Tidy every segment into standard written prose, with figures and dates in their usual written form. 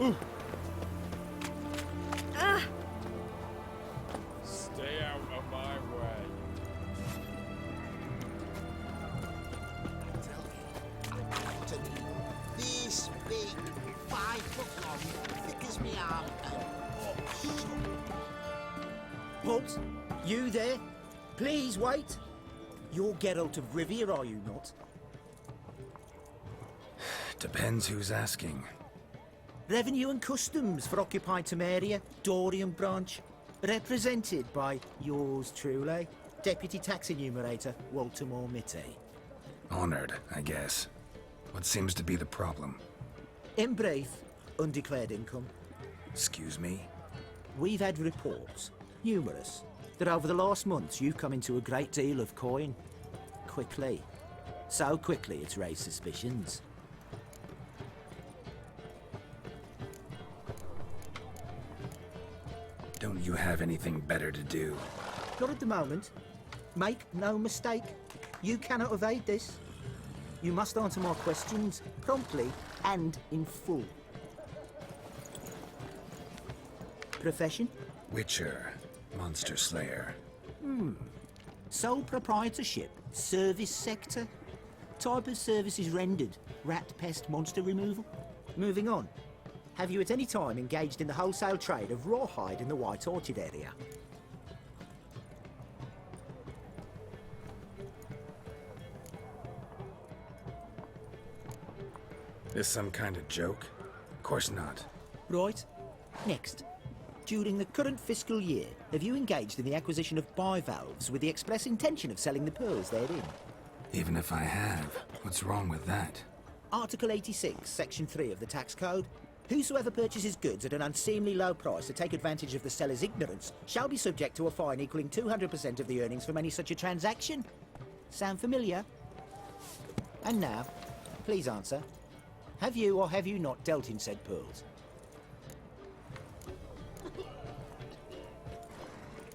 Stay out of my way. This big, 5 foot long, thick as me arm, Halt! You there? Please wait! You're Geralt of Rivia, are you not? Depends who's asking. Revenue and Customs for occupied Temeria, Dorian branch. Represented by yours truly, Deputy Tax Enumerator Walter Mitty. Honored, I guess. What seems to be the problem? In brief, undeclared income. Excuse me? We've had reports, numerous, that over the last months you've come into a great deal of coin. Quickly. So quickly it's raised suspicions. Don't you have anything better to do? Not at the moment. Make no mistake. You cannot evade this. You must answer my questions promptly and in full. Profession? Witcher. Monster Slayer. Sole proprietorship? Service sector? Type of services rendered? Rat pest monster removal? Moving on. Have you at any time engaged in the wholesale trade of rawhide in the White Orchard area? This some kind of joke? Of course not. Right. Next. During the current fiscal year, have you engaged in the acquisition of bivalves with the express intention of selling the pearls therein? Even if I have, what's wrong with that? Article 86, Section 3 of the Tax Code. Whosoever purchases goods at an unseemly low price to take advantage of the seller's ignorance shall be subject to a fine equaling 200% of the earnings from any such a transaction. Sound familiar? And now, please answer. Have you or have you not dealt in said pearls?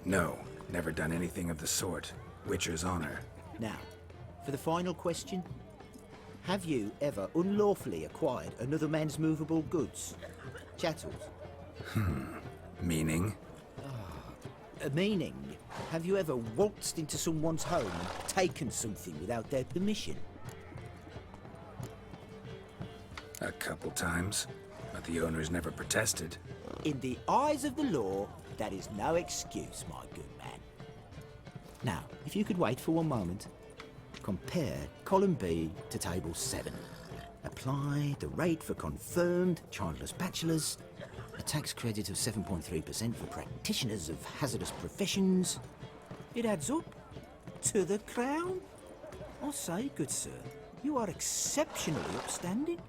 No, never done anything of the sort. Witcher's honor. Now, for the final question. Have you ever unlawfully acquired another man's movable goods? Chattels? Meaning? Meaning, have you ever waltzed into someone's home and taken something without their permission? A couple times, but the owners never protested. In the eyes of the law, that is no excuse, my good man. Now, if you could wait for one moment. Compare column B to table 7. Apply the rate for confirmed childless bachelors, a tax credit of 7.3% for practitioners of hazardous professions. It adds up to the crown. I say, good sir, you are exceptionally upstanding.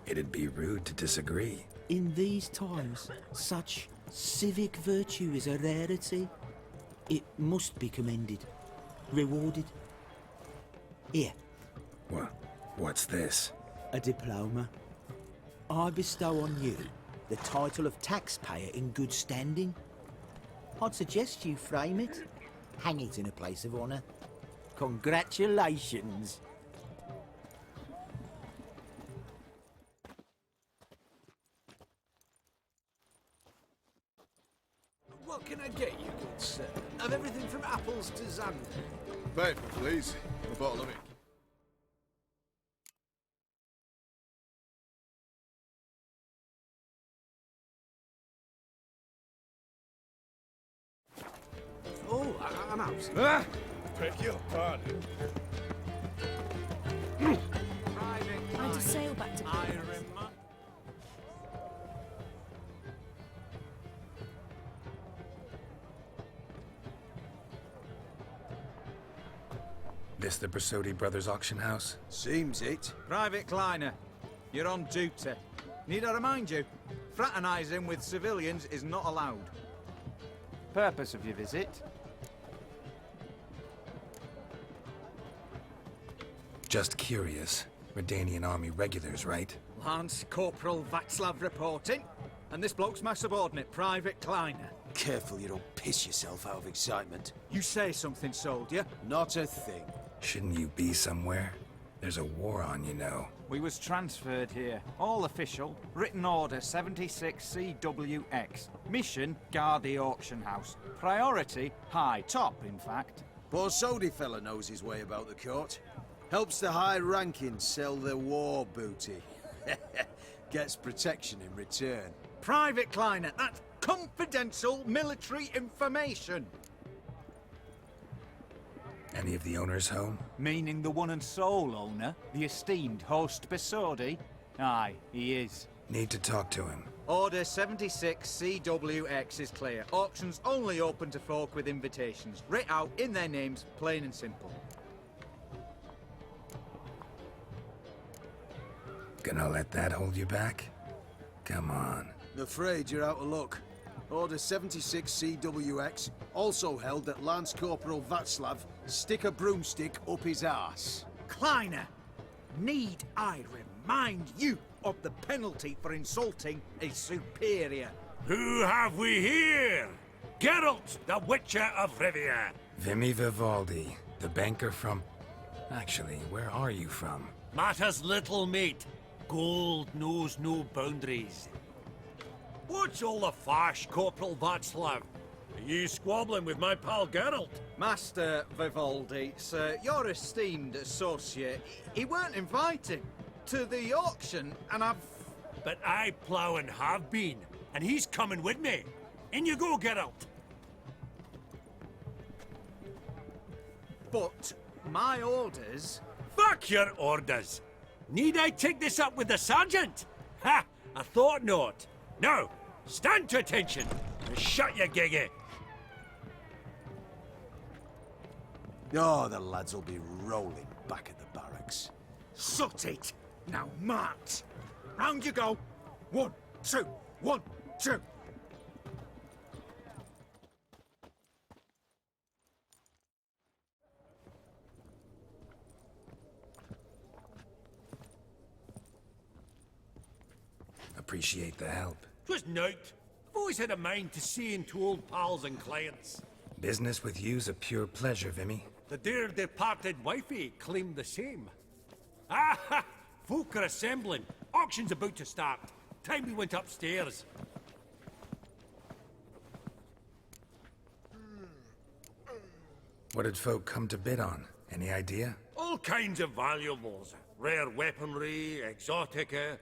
It'd be rude to disagree. In these times, such civic virtue is a rarity. It must be commended, rewarded. Here. What's this? A diploma. I bestow on you the title of taxpayer in good standing. I'd suggest you frame it, hang it in a place of honour. Congratulations. What can I get you, good sir? Of everything from apples to Xander. Paper, please. A bottle of ink. Oh, I'm out. Ah! Beg your pardon. I just sail back to This the Bersodi Brothers auction house? Seems it. Private Kleiner, you're on duty. Need I remind you, fraternising with civilians is not allowed. Purpose of your visit? Just curious. Redanian army regulars, right? Lance Corporal Václav reporting. And this bloke's my subordinate, Private Kleiner. Careful you don't piss yourself out of excitement. You say something, soldier. Not a thing. Shouldn't you be somewhere? There's a war on, you know. We was transferred here. All official. Written order 76 CWX. Mission, guard the auction house. Priority, high. Top, in fact. Borsodi fella knows his way about the court. Helps the high rankings sell their war booty. Gets protection in return. Private Kleiner, that's confidential military information. Any of the owners home? Meaning the one and sole owner, the esteemed host Besodi? Aye, he is. Need to talk to him. Order 76 CWX is clear. Auctions only open to folk with invitations. Writ out in their names, plain and simple. Gonna let that hold you back? Come on. I'm afraid you're out of luck. Order 76 CWX also held that Lance Corporal Václav stick a broomstick up his arse. Kleiner, need I remind you of the penalty for insulting a superior? Who have we here? Geralt, the Witcher of Rivia. Vimy Vivaldi, the banker from... Actually, where are you from? Matters little, mate. Gold knows no boundaries. What's all the fash, Corporal Václav? Are you squabbling with my pal Geralt? Master Vivaldi, sir, your esteemed associate, he weren't invited to the auction, and I've... But I plough and have been, and he's coming with me. In you go, Geralt. But my orders... Fuck your orders. Need I take this up with the sergeant? Ha! I thought not. Now, stand to attention and shut your giggy. Oh, the lads will be rolling back at the barracks. Sort it! Now march! Round you go! 1, 2, 1, 2! Appreciate the help. 'Twas nought. I've always had a mind to see into old pals and clients. Business with you's a pure pleasure, Vimy. The dear departed wifey claimed the same. Ah ha! Folk are assembling. Auction's about to start. Time we went upstairs. What did folk come to bid on? Any idea? All kinds of valuables. Rare weaponry, exotica.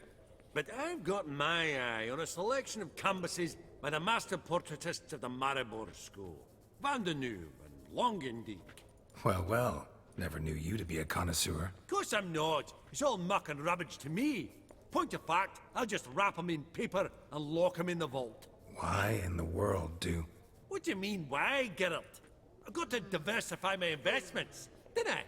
But I've got my eye on a selection of canvases by the master portraitists of the Maribor School. Van de Neuve and Longendijk. Well, well. Never knew you to be a connoisseur. Of course I'm not. It's all muck and rubbish to me. Point of fact, I'll just wrap 'em in paper and lock 'em in the vault. Why in the world do... What do you mean, why, Geralt? I've got to diversify my investments, didn't I?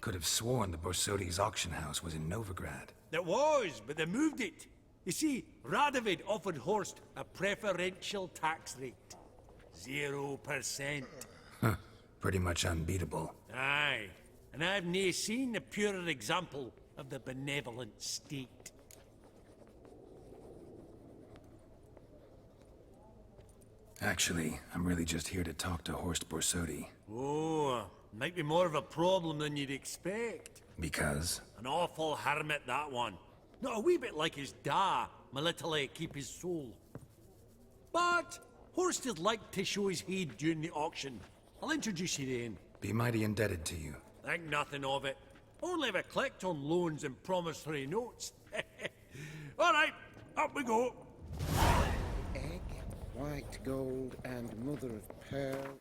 Could have sworn the Borsodi's auction house was in Novigrad. There was, but they moved it. You see, Radovid offered Horst a preferential tax rate. 0%. Huh. Pretty much unbeatable. Aye, and I've nae seen a purer example of the benevolent state. Actually, I'm really just here to talk to Horst Borsodi. Oh, might be more of a problem than you'd expect. Because? An awful hermit, that one. Not a wee bit like his da, my little keep his soul. But Horst is like to show his head during the auction. I'll introduce you then. Be mighty indebted to you. Think nothing of it. Only if I collect on loans and promissory notes. All right, up we go. Egg, white gold, and mother of pearl.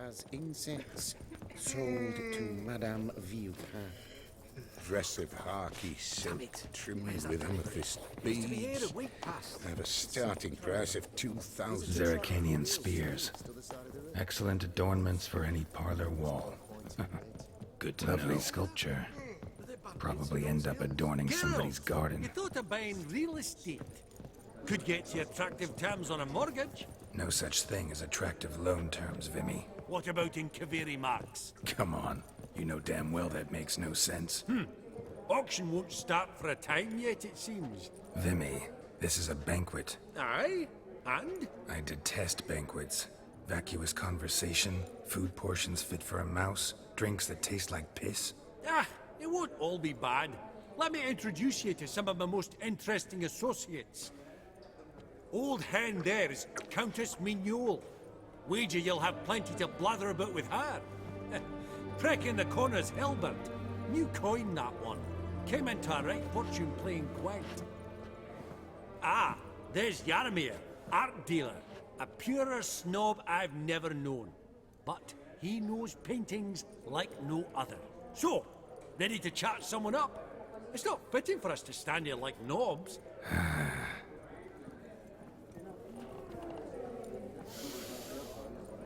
As incense sold to Madame Villepin. Dress of harky silk trimmed with amethyst beads at a starting price of 2,000. Zeracanian spears. Excellent adornments for any parlor wall. Good to Lovely sculpture. Probably end up adorning somebody's garden. You thought of buying real estate? Could get you attractive terms on a mortgage. No such thing as attractive loan terms, Vimy. What about in Kaviri marks? Come on. You know damn well that makes no sense. Auction won't start for a time yet, it seems. Vimy, this is a banquet. Aye? And? I detest banquets. Vacuous conversation, food portions fit for a mouse, drinks that taste like piss. Ah, it won't all be bad. Let me introduce you to some of my most interesting associates. Old hen there is Countess Mignole. Wager you'll have plenty to blather about with her. Prick in the corner's Hilbert. New coin, that one. Came into a right fortune playing Gwent. Ah, there's Yarmir, art dealer. A purer snob I've never known. But he knows paintings like no other. So, ready to chat someone up? It's not fitting for us to stand here like knobs.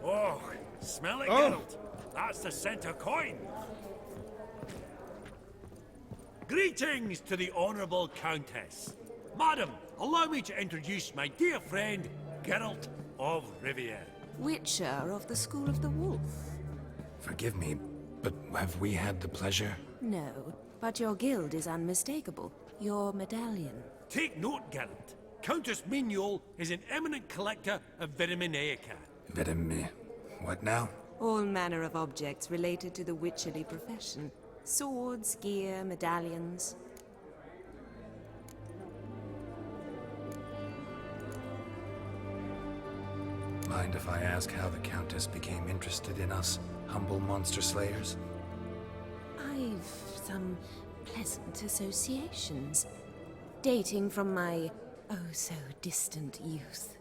Oh, smell it, Geralt. That's the center coin. Greetings to the Honourable Countess. Madam, allow me to introduce my dear friend, Geralt of Rivia. Witcher of the School of the Wolf. Forgive me, but have we had the pleasure? No, but your guild is unmistakable. Your medallion. Take note, Geralt. Countess Mignole is an eminent collector of Viriminaica. What now? All manner of objects related to the witcherly profession. Swords, gear, medallions. Mind if I ask how the Countess became interested in us, humble monster slayers? I've some pleasant associations, dating from my oh-so-distant youth.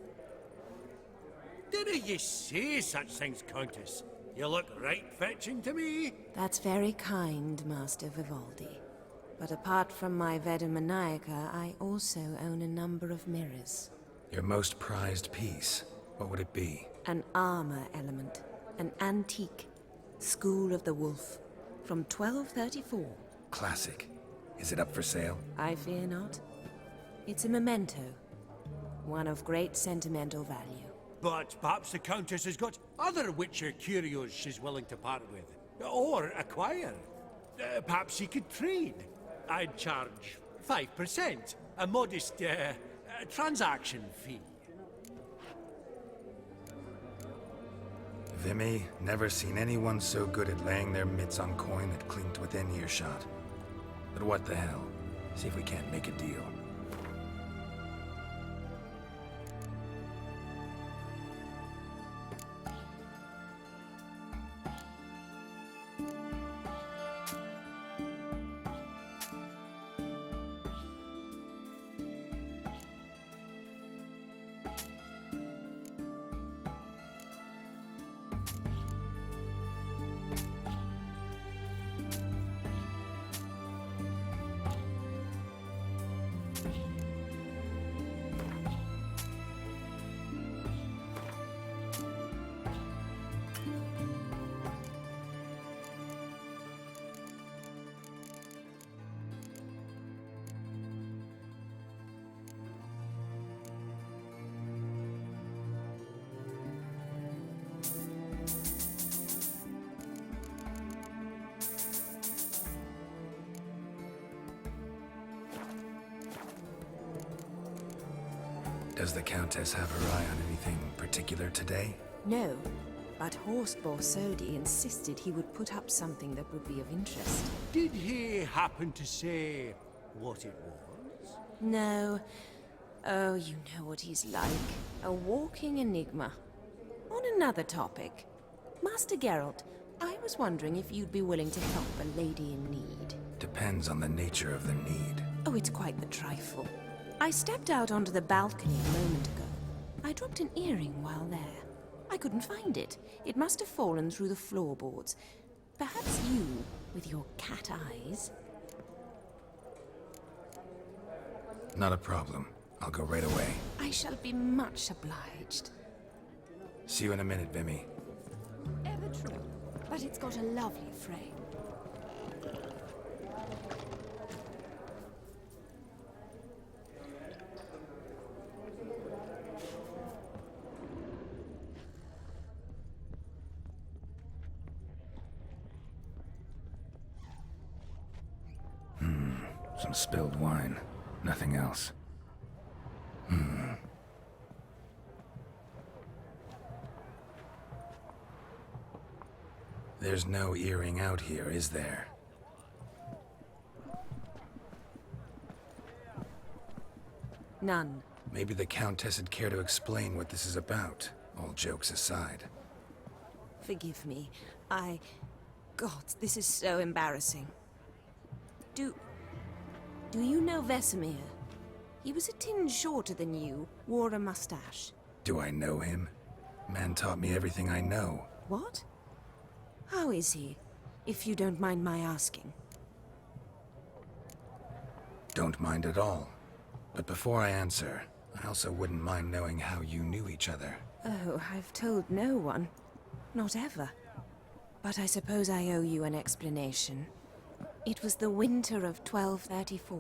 Didn't you say such things, Countess? You look right fetching to me. That's very kind, Master Vivaldi. But apart from my Vedimanaica, I also own a number of mirrors. Your most prized piece, what would it be? An armor element, an antique, School of the Wolf, from 1234. Classic. Is it up for sale? I fear not. It's a memento, one of great sentimental value. But perhaps the Countess has got other Witcher curios she's willing to part with. Or acquire. Perhaps she could trade. I'd charge 5%. A modest, transaction fee. Vimy, never seen anyone so good at laying their mitts on coin that clinked within earshot. But what the hell? See if we can't make a deal. Does the Countess have her eye on anything particular today? No, but Horst Borsodi insisted he would put up something that would be of interest. Did he happen to say what it was? No. Oh, you know what he's like. A walking enigma. On another topic. Master Geralt, I was wondering if you'd be willing to help a lady in need. Depends on the nature of the need. Oh, it's quite the trifle. I stepped out onto the balcony a moment ago. I dropped an earring while there. I couldn't find it. It must have fallen through the floorboards. Perhaps you, with your cat eyes... Not a problem. I'll go right away. I shall be much obliged. See you in a minute, Vimy. Ever true, but it's got a lovely frame. Some spilled wine. Nothing else. There's no earring out here, is there? None. Maybe the Countess would care to explain what this is about, all jokes aside. Forgive me. God, this is so embarrassing. Do you know Vesemir? He was a tinge shorter than you, wore a mustache. Do I know him? Man taught me everything I know. What? How is he, if you don't mind my asking? Don't mind at all. But before I answer, I also wouldn't mind knowing how you knew each other. Oh, I've told no one. Not ever. But I suppose I owe you an explanation. It was the winter of 1234.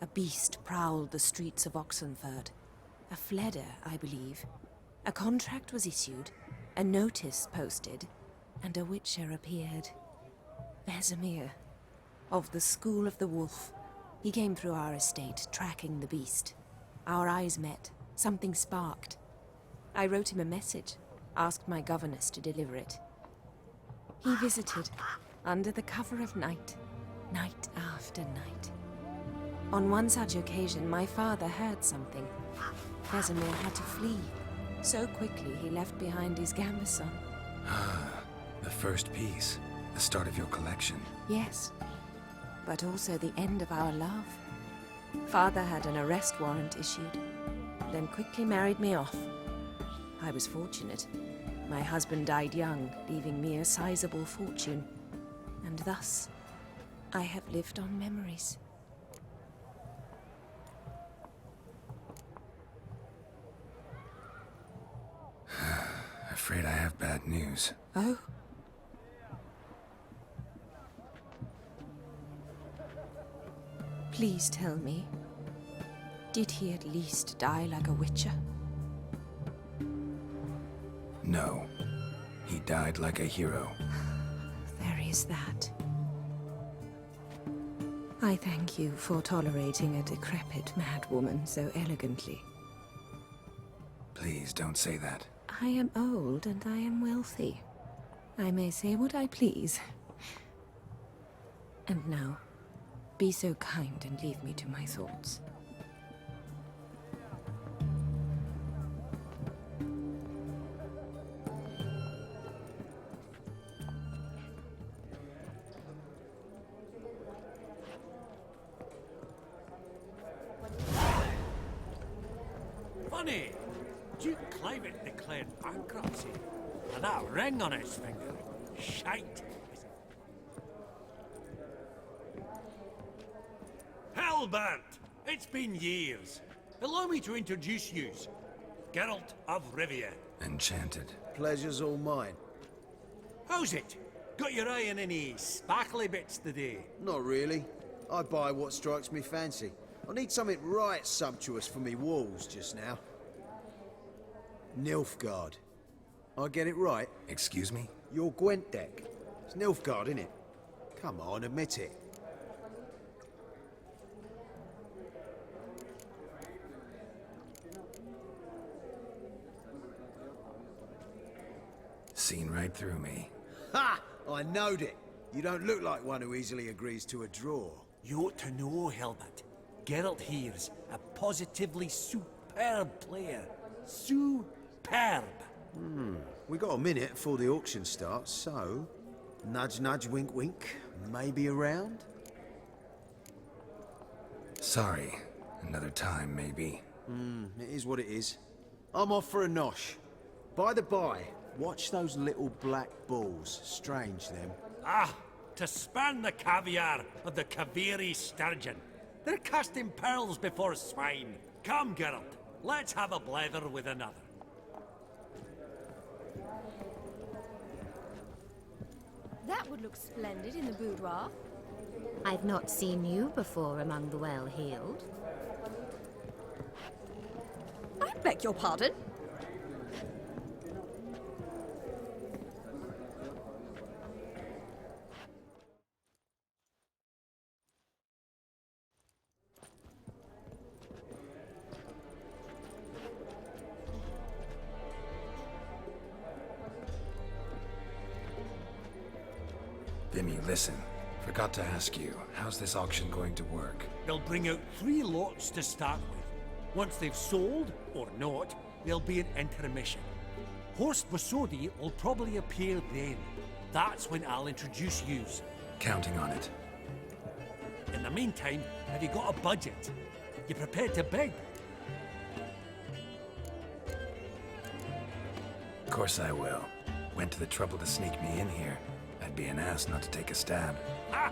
A beast prowled the streets of Oxenford. A fledder, I believe. A contract was issued, a notice posted, and a witcher appeared. Vesemir, of the School of the Wolf. He came through our estate, tracking the beast. Our eyes met. Something sparked. I wrote him a message, asked my governess to deliver it. He visited, under the cover of night, night after night. On one such occasion, my father heard something. Vesemir had to flee. So quickly, he left behind his gambeson. The first piece. The start of your collection. Yes, but also the end of our love. Father had an arrest warrant issued, then quickly married me off. I was fortunate. My husband died young, leaving me a sizable fortune. And thus, I have lived on memories. Afraid I have bad news. Oh? Please tell me, did he at least die like a witcher? No. He died like a hero. There is that. I thank you for tolerating a decrepit madwoman so elegantly. Please don't say that. I am old and I am wealthy. I may say what I please. And now, be so kind and leave me to my thoughts. Funny, Duke Climate declared bankruptcy, and that ring on his finger. Shite. Hellbent! It's been years. Allow me to introduce yous. Geralt of Rivia. Enchanted. Pleasure's all mine. How's it? Got your eye on any sparkly bits today? Not really. I buy what strikes me fancy. I need something right sumptuous for me walls just now. Nilfgaard. I get it right? Excuse me? Your Gwent deck. It's Nilfgaard, innit? Come on, admit it. Seen right through me. Ha! I knowed it. You don't look like one who easily agrees to a draw. You ought to know, Helmut. Geralt here's a positively superb player. Superb! We got a minute before the auction starts, so... Nudge, nudge, wink, wink. Maybe around? Sorry. Another time, maybe. It is what it is. I'm off for a nosh. By the by, watch those little black balls. Strange, them. Ah, to span the caviar of the Kaviri sturgeon. They're casting pearls before swine. Come, Geralt, let's have a blether with another. That would look splendid in the boudoir. I've not seen you before among the well-heeled. I beg your pardon? Bimmy, listen. Forgot to ask you, how's this auction going to work? They'll bring out 3 lots to start with. Once they've sold, or not, there'll be an intermission. Horst Basodi will probably appear then. That's when I'll introduce yous. Counting on it. In the meantime, have you got a budget? You prepared to beg? Of course I will. Went to the trouble to sneak me in here. I'd be an ass not to take a stab. Ha!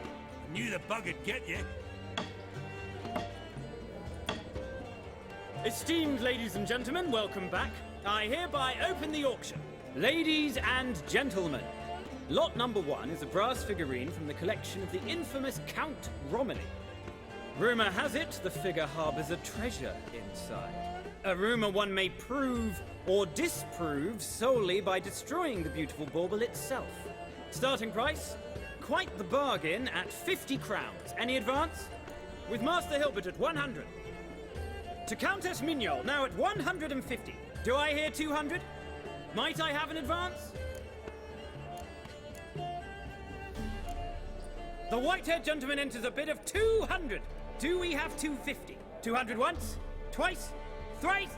Knew the bug would get you. Esteemed ladies and gentlemen, welcome back. I hereby open the auction. Ladies and gentlemen, lot number 1 is a brass figurine from the collection of the infamous Count Romilly. Rumor has it the figure harbors a treasure inside. A rumor one may prove or disprove solely by destroying the beautiful bauble itself. Starting price? Quite the bargain at 50 crowns. Any advance? With Master Hilbert at 100. To Countess Mignol, now at 150. Do I hear 200? Might I have an advance? The white-haired gentleman enters a bid of 200. Do we have 250? 200 once? Twice? Thrice?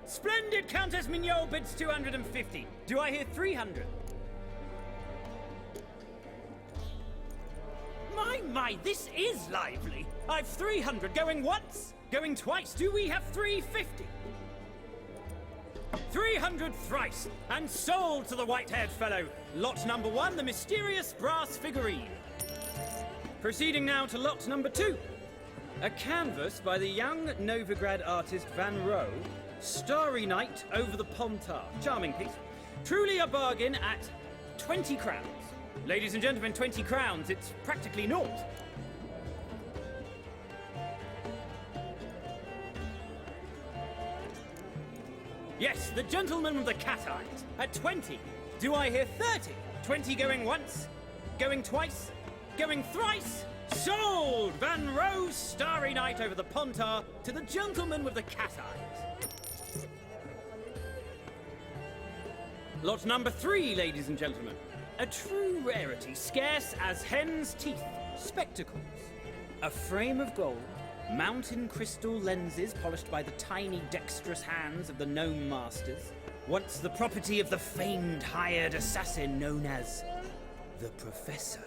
Splendid! Countess Mignol bids 250. Do I hear 300? My, this is lively. I've 300 going once, going twice. Do we have 350? 300 thrice, and sold to the white-haired fellow. Lot number 1, the mysterious brass figurine. Proceeding now to lot number 2. A canvas by the young Novigrad artist Van Rohe, Starry Night over the Pontar. Charming piece. Truly a bargain at 20 crowns. Ladies and gentlemen, 20 crowns, it's practically naught. Yes, the gentleman with the cat eyes, at 20. Do I hear 30? 20 going once, going twice, going thrice? Sold! Van Rohe, Starry Night over the Pontar to the gentleman with the cat eyes. Lot number 3, ladies and gentlemen. A true rarity, scarce as hen's teeth. Spectacles. A frame of gold, mountain crystal lenses polished by the tiny dexterous hands of the gnome masters. Once the property of the famed hired assassin known as the Professor.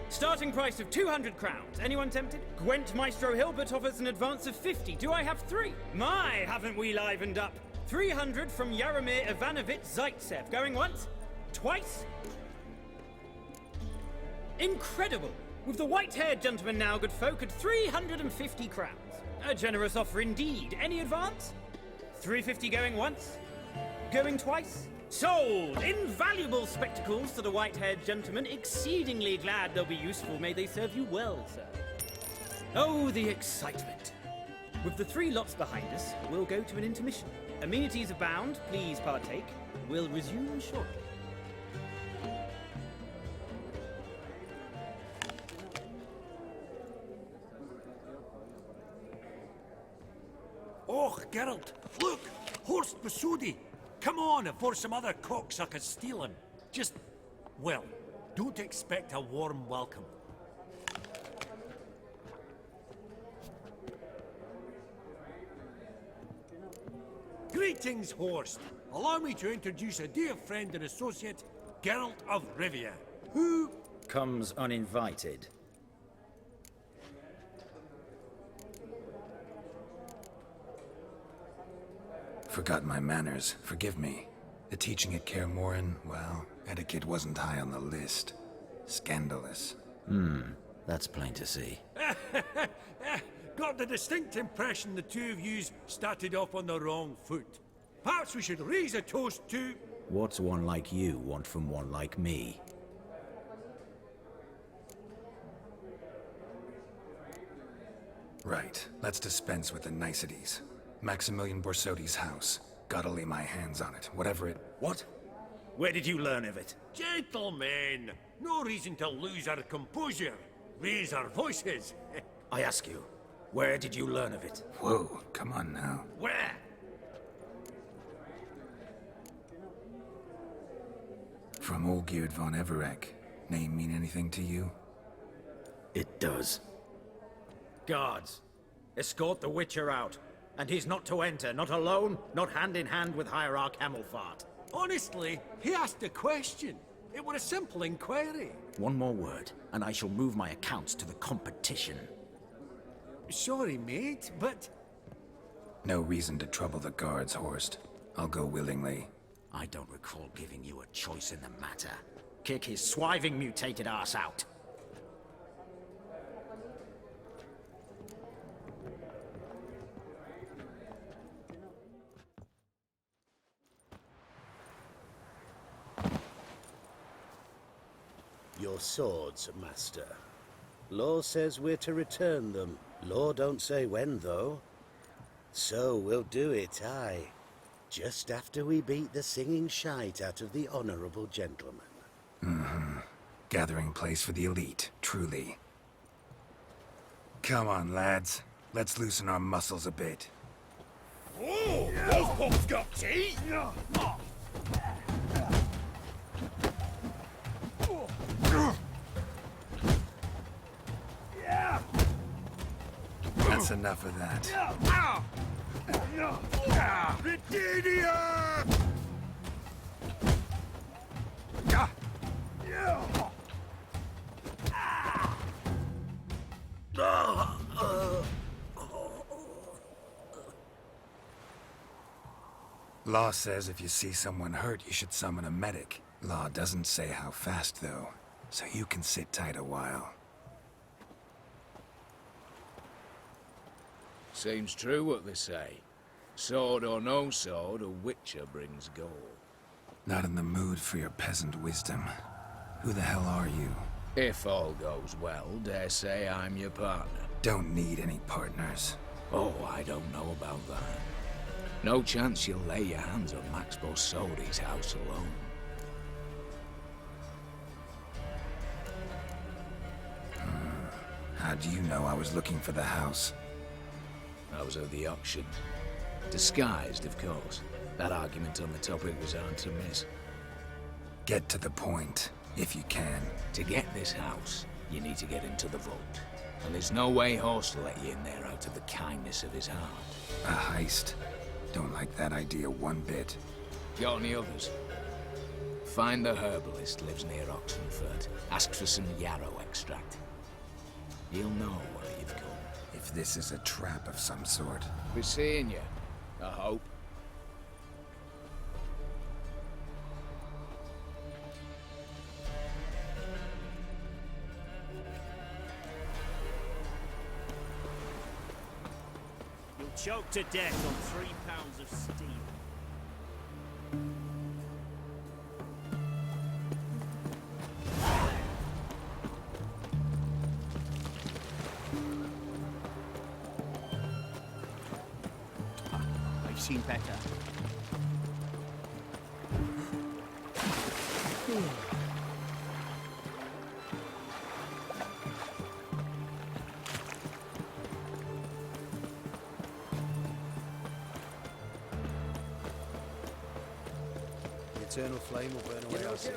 Starting price of 200 crowns. Anyone tempted? Gwent Maestro Hilbert offers an advance of 50. Do I have 3? My, haven't we livened up? 300 from Yaromir Ivanovich Zaitsev. Going once? Twice? Incredible! With the white-haired gentleman now, good folk, at 350 crowns. A generous offer indeed. Any advance? 350 going once? Going twice? Sold! Invaluable spectacles to the white-haired gentleman. Exceedingly glad they'll be useful. May they serve you well, sir. Oh, the excitement. With the 3 lots behind us, we'll go to an intermission. Amenities abound. Please partake. We'll resume shortly. Oh, Geralt, look! Horst Basodi! Come on, before some other cocksuckers steal him. Just, well, don't expect a warm welcome. Greetings, Horst. Allow me to introduce a dear friend and associate, Geralt of Rivia, who comes uninvited. Forgot my manners. Forgive me. The teaching at Kaer Morhen, well, etiquette wasn't high on the list. Scandalous. That's plain to see. got the distinct impression the two of yous started off on the wrong foot. Perhaps we should raise a toast to... What's one like you want from one like me? Right. Let's dispense with the niceties. Maximilian Borsodi's house. Gotta lay my hands on it, whatever it... What? Where did you learn of it? Gentlemen, no reason to lose our composure. Raise our voices. I ask you, where did you learn of it? Whoa, come on now. Where? From Olgierd von Everec. Name mean anything to you? It does. Guards, escort the Witcher out. And he's not to enter, not alone, not hand in hand with Hierarch Hamilfart. Honestly, he asked a question. It was a simple inquiry. One more word, and I shall move my accounts to the competition. Sorry, mate, but... No reason to trouble the guards, Horst. I'll go willingly. I don't recall giving you a choice in the matter. Kick his swiving mutated ass out. Your swords, master. Law says we're to return them. Law don't say when, though. So we'll do it, aye. Just after we beat the singing shite out of the honourable gentleman. Mm-hmm. Gathering place for the elite, truly. Come on, lads. Let's loosen our muscles a bit. Oh, those pops got teeth! That's enough of that. Britannia! Law says if you see someone hurt, you should summon a medic. Law doesn't say how fast, though, so you can sit tight a while. Seems true what they say. Sword or no sword, a witcher brings gold. Not in the mood for your peasant wisdom. Who the hell are you? If all goes well, dare say I'm your partner. Don't need any partners. Oh, I don't know about that. No chance you'll lay your hands on Max Bossodi's house alone. How do you know I was looking for the house? I was at the auction. Disguised, of course. That argument on the topic was hard to miss. Get to the point, if you can. To get this house, you need to get into the vault. And there's no way Horst will let you in there out of the kindness of his heart. A heist. Don't like that idea one bit. Got any others? Find the herbalist lives near Oxenford. Ask for some yarrow extract. He'll know why you've come. If this is a trap of some sort. We're seeing you, I hope. You'll choke to death on 3 pounds of steel. I've seen better. The eternal flame will burn away our sins.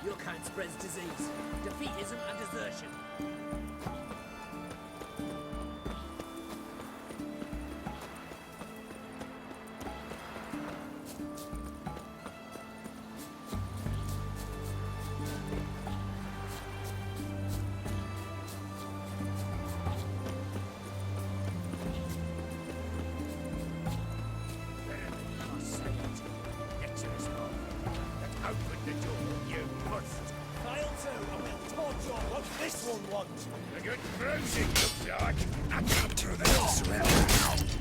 Your kind spreads disease, defeatism and desertion. Open the door, you must. Fail to, and we'll torture what this one wants. A good bruising, looks like. I got through that surrender.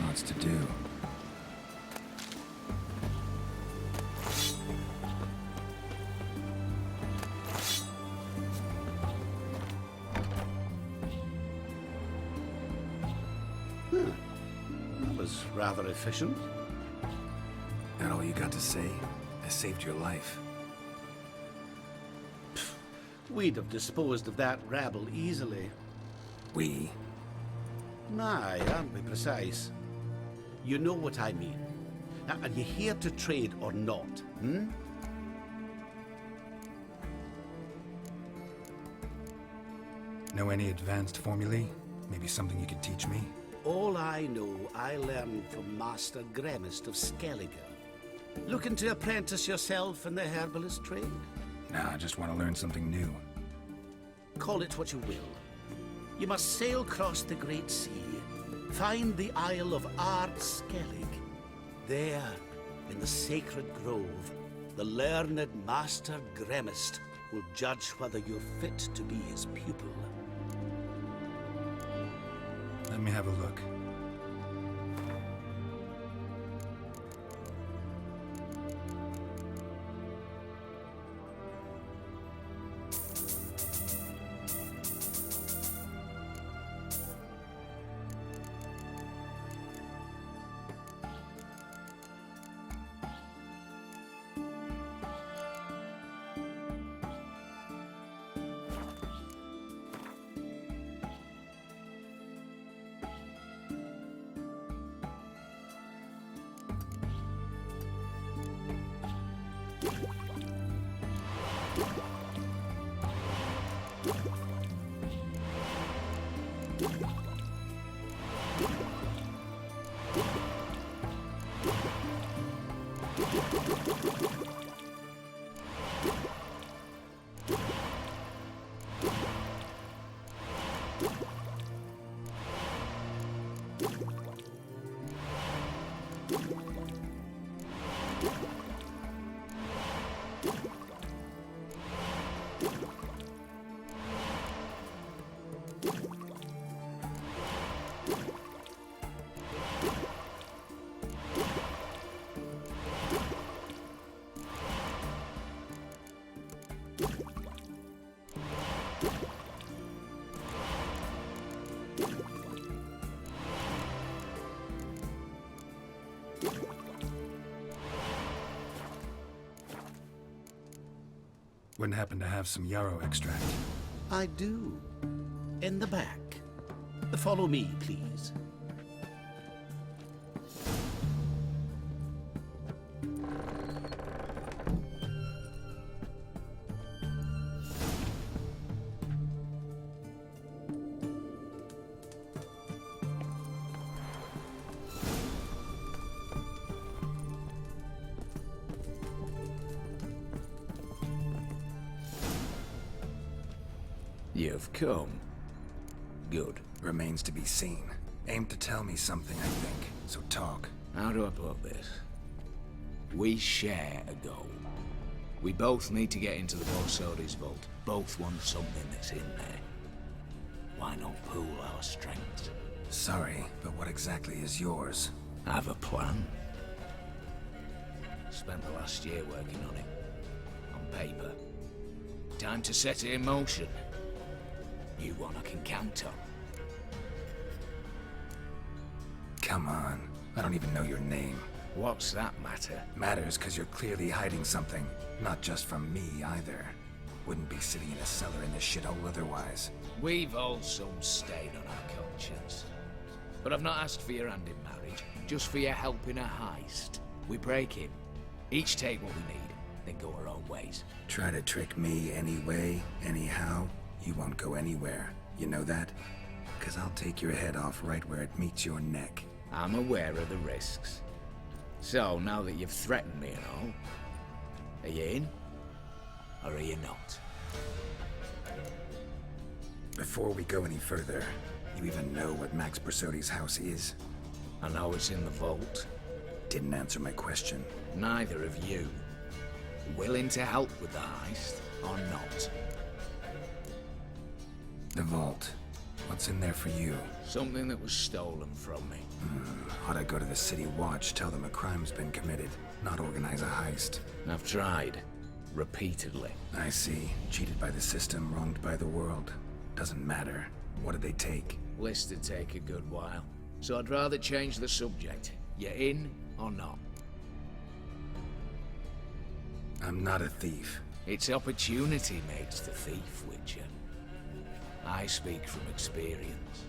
Lots to do. That was rather efficient. That all you got to say? I saved your life. We'd have disposed of that rabble easily. We? Aye, aren't we precise? You know what I mean. Now, are you here to trade or not, hmm? Know any advanced formulae? Maybe something you could teach me? All I know, I learned from Master Gremist of Skellige. Looking to apprentice yourself in the herbalist trade? Nah, I just want to learn something new. Call it what you will. You must sail across the Great Sea, find the Isle of Ard Skellig. There, in the sacred grove, the learned Master Gremist will judge whether you're fit to be his pupil. Let me have a look. Wouldn't happen to have some yarrow extract? I do. In the back. Follow me, please. You've come. Good. Remains to be seen. Aim to tell me something, I think. So talk. How do I put this? We share a goal. We both need to get into the Borsodi's vault. Both want something that's in there. Why not pool our strengths? Sorry, but what exactly is yours? I have a plan. Spent the last year working on it. On paper. Time to set it in motion. You one I can count on. Come on. I don't even know your name. What's that matter? Matters because you're clearly hiding something. Not just from me, either. Wouldn't be sitting in a cellar in this shithole otherwise. We've all some stain on our conscience. But I've not asked for your hand in marriage, just for your help in a heist. We break him. Each take what we need, then go our own ways. Try to trick me anyway, anyhow, you won't go anywhere. You know that? Because I'll take your head off right where it meets your neck. I'm aware of the risks. So, now that you've threatened me and all, are you in? Or are you not? Before we go any further, you even know what Max Brasotti's house is? I know it's in the vault. Didn't answer my question. Neither of you. Willing to help with the heist, or not? The vault. What's in there for you? Something that was stolen from me. Ought I go to the City Watch, tell them a crime's been committed, not organize a heist? I've tried. Repeatedly. I see. Cheated by the system, wronged by the world. Doesn't matter. What did they take? List'd take a good while. So I'd rather change the subject. You in or not? I'm not a thief. It's opportunity makes the thief, Witcher. I speak from experience.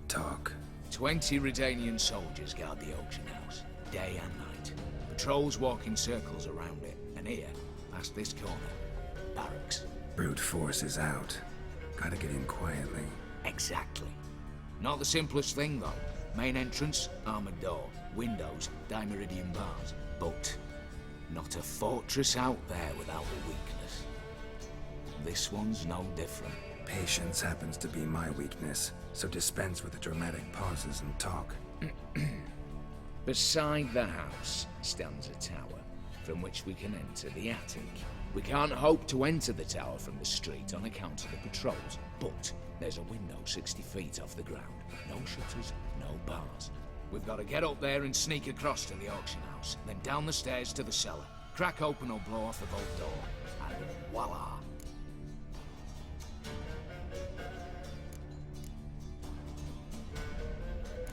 Talk. 20 Redanian soldiers guard the auction house, day and night. Patrols walk in circles around it, and here, past this corner, barracks. Brute force is out. Gotta get in quietly. Exactly. Not the simplest thing, though. Main entrance, armored door. Windows, dimeridian bars. But not a fortress out there without a weakness. This one's no different. Patience happens to be my weakness, so dispense with the dramatic pauses and talk. Beside the house stands a tower, from which we can enter the attic. We can't hope to enter the tower from the street on account of the patrols, but there's a window 60 feet off the ground. No shutters, no bars. We've got to get up there and sneak across to the auction house, then down the stairs to the cellar, crack open or blow off the vault door, and voila!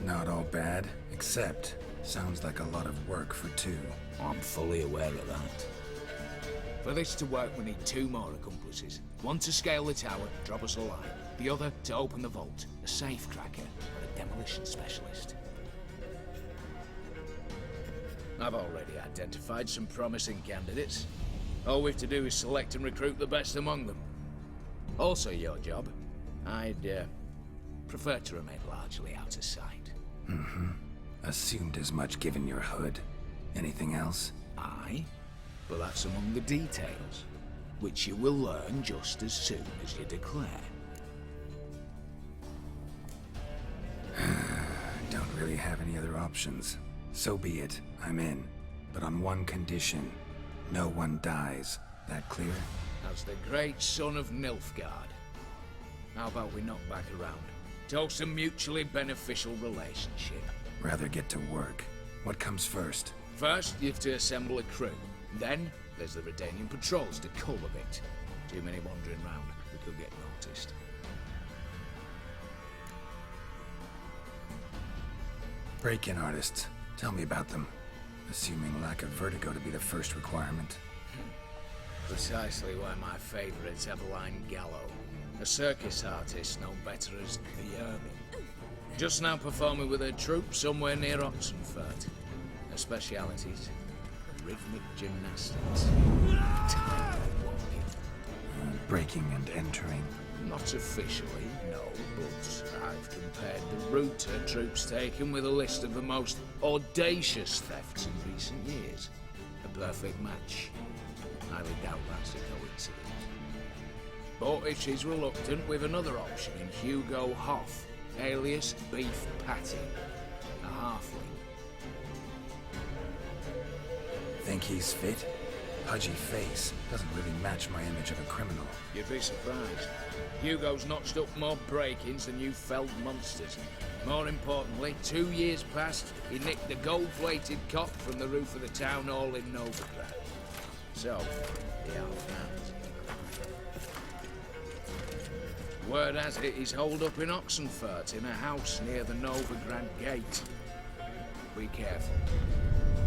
Not all bad, except sounds like a lot of work for two. I'm fully aware of that. For this to work, we need 2 more accomplices. One to scale the tower, drop us a line. The other to open the vault, a safe cracker, and a demolition specialist. I've already identified some promising candidates. All we have to do is select and recruit the best among them. Also your job. I'd prefer to remain largely out of sight. Assumed as much given your hood. Anything else? Aye, but that's among the details, which you will learn just as soon as you declare. Don't really have any other options. So be it, I'm in. But on one condition. No one dies. That clear? As the great son of Nilfgaard. How about we knock back around? Toast a mutually beneficial relationship. Rather get to work. What comes first? First, you have to assemble a crew. Then, there's the Redanian patrols to cull a bit. Too many wandering round, we could get noticed. Break-in artists. Tell me about them. Assuming lack of vertigo to be the first requirement. Precisely why my favourite's Eveline Gallo. A circus artist known better as the Ermine. Just now performing with her troupe somewhere near Oxenfurt. Her specialities, rhythmic gymnastics, tightrope walking. Breaking and entering. Not officially, no, but I've compared the route her troope's taken with a list of the most audacious thefts in recent years. A perfect match. Highly doubt that's a coincidence. But if she's reluctant, we've another option in Hugo Hoff, alias Beef Patty, a halfling. Think he's fit? pudgy face doesn't really match my image of a criminal. You'd be surprised. Hugo's notched up more break-ins than you felled monsters. More importantly, 2 years past, he nicked the gold-plated cop from the roof of the town hall in Novigrad. So, the Alphans. Word has it he's holed up in Oxenfurt in a house near the Novigrad gate. Be careful.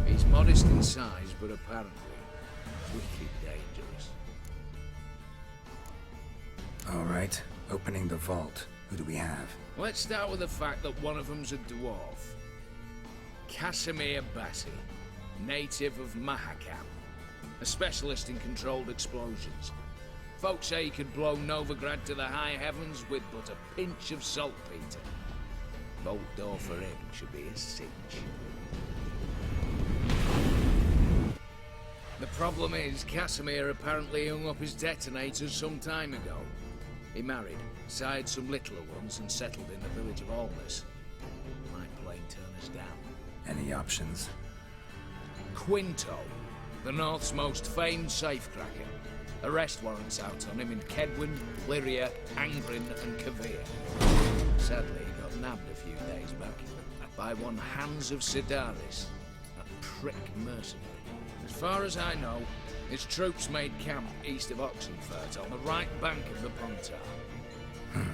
He's modest in size, but apparently wicked dangerous. All right, opening the vault. Who do we have? Let's start with the fact that one of them's a dwarf. Casimir Bassi, native of Mahakam, a specialist in controlled explosions. Folks say he could blow Novigrad to the high heavens with but a pinch of saltpeter. Bolt door for him should be a cinch. The problem is, Casimir apparently hung up his detonators some time ago. He married, sired some littler ones, and settled in the village of Almas. Might plain turn us down. Any options? Quinto, the North's most famed safecracker. Arrest warrants out on him in Kedwin, Lyria, Angrin, and Kavir. Sadly, he got nabbed a few days back by one Hans of Sidaris, a prick mercenary. As far as I know, his troops made camp east of Oxenfurt on the right bank of the Pontar.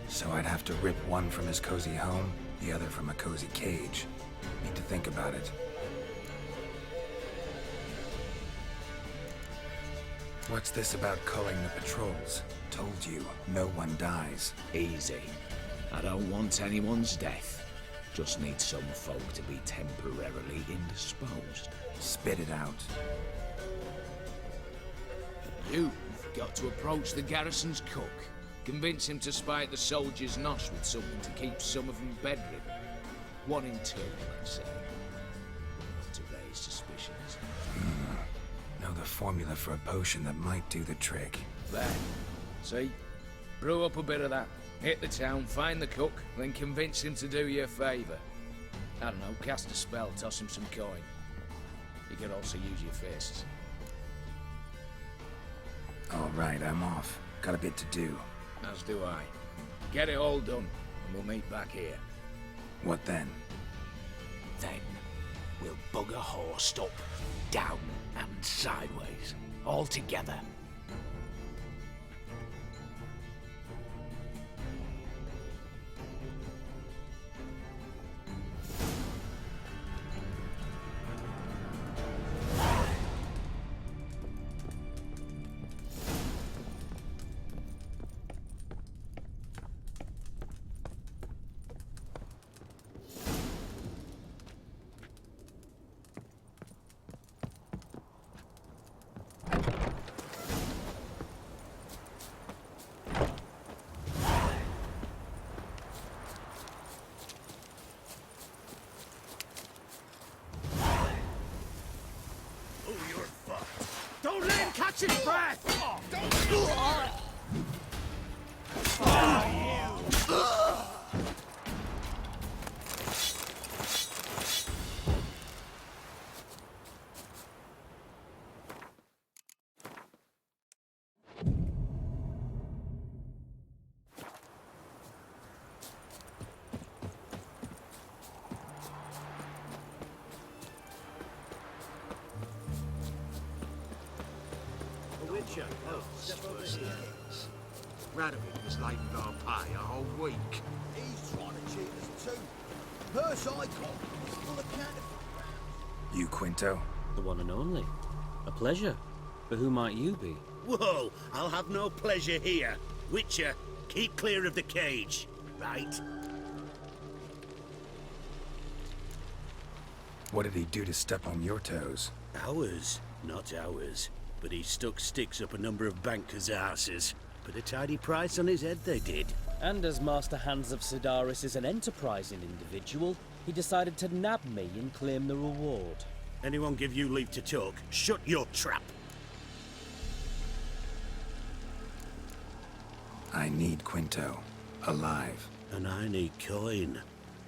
So I'd have to rip one from his cozy home, the other from a cozy cage. Need to think about it. What's this about culling the patrols? Told you, no one dies. Easy. I don't want anyone's death. Just need some folk to be temporarily indisposed. Spit it out. You've got to approach the garrison's cook. Convince him to spike the soldiers' nosh with something to keep some of them bedridden. 1 in 2, let's say. Enough to raise suspicions. Know the formula for a potion that might do the trick. There. See? Brew up a bit of that. Hit the town, find the cook, then convince him to do you a favour. I don't know, cast a spell, toss him some coin. You could also use your fists. All right, I'm off. Got a bit to do. As do I. Get it all done, and we'll meet back here. What then? Then, we'll bugger horsed up, down and sideways, all together. Don't let him catch his breath! Radovid was late with our pay a whole week. He's trying to cheat us too. Purse I got is full of counterfeit. You, Quinto? The one and only. A pleasure. But who might you be? Whoa, I'll have no pleasure here. Witcher, keep clear of the cage, right? What did he do to step on your toes? Ours, not ours. But he stuck sticks up a number of bankers' asses. Put a tidy price on his head, they did. And as Master Hans of Sidaris is an enterprising individual, he decided to nab me and claim the reward. Anyone give you leave to talk? Shut your trap! I need Quinto. Alive. And I need coin.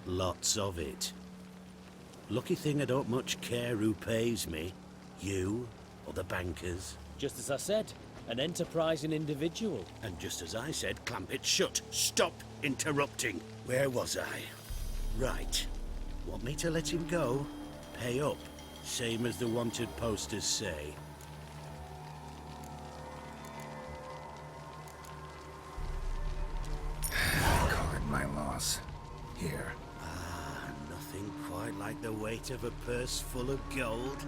Lots of it. Lucky thing I don't much care who pays me. You Or the bankers? Just as I said, an enterprising individual. And just as I said, clamp it shut. Stop interrupting. Where was I? Right. Want me to let him go? Pay up. Same as the wanted posters say. Card my loss. Here. Ah, nothing quite like the weight of a purse full of gold.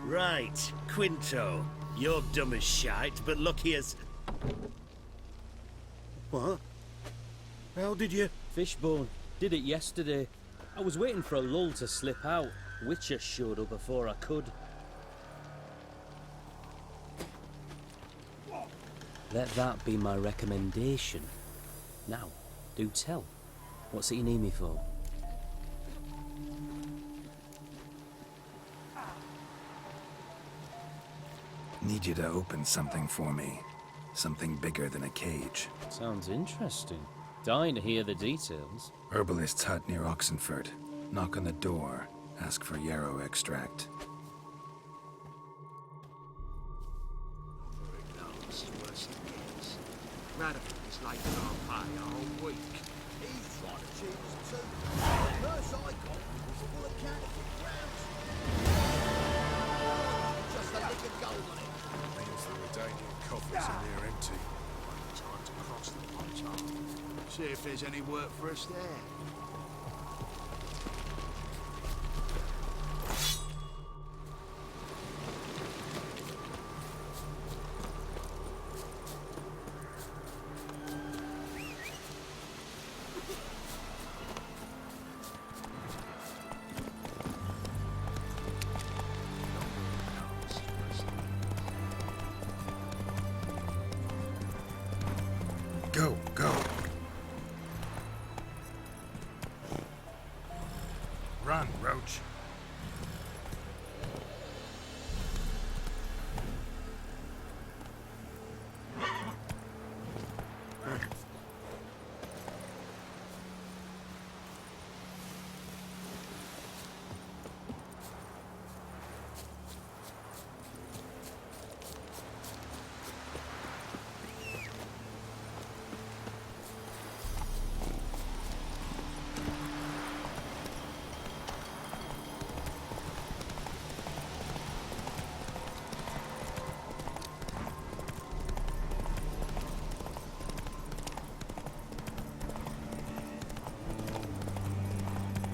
Right, Quinto. You're dumb as shite, but lucky as... What? How did you... Fishbone. Did it yesterday. I was waiting for a lull to slip out. Witcher showed up before I could. Let that be my recommendation. Now, do tell. What's it you need me for? Need you to open something for me. Something bigger than a cage. Sounds interesting. Dying to hear the details. Herbalist's hut near Oxenford. Knock on the door. Ask for yarrow extract. Radical is late in our pay a whole week. He's trying to cheat us too. The purse I got was full of counterfeit crowns. Just a lick of gold on it. Means the Redanian coffers are near empty. Time to cross the pond. See if there's any work for us there. Go, go. Run, Roach.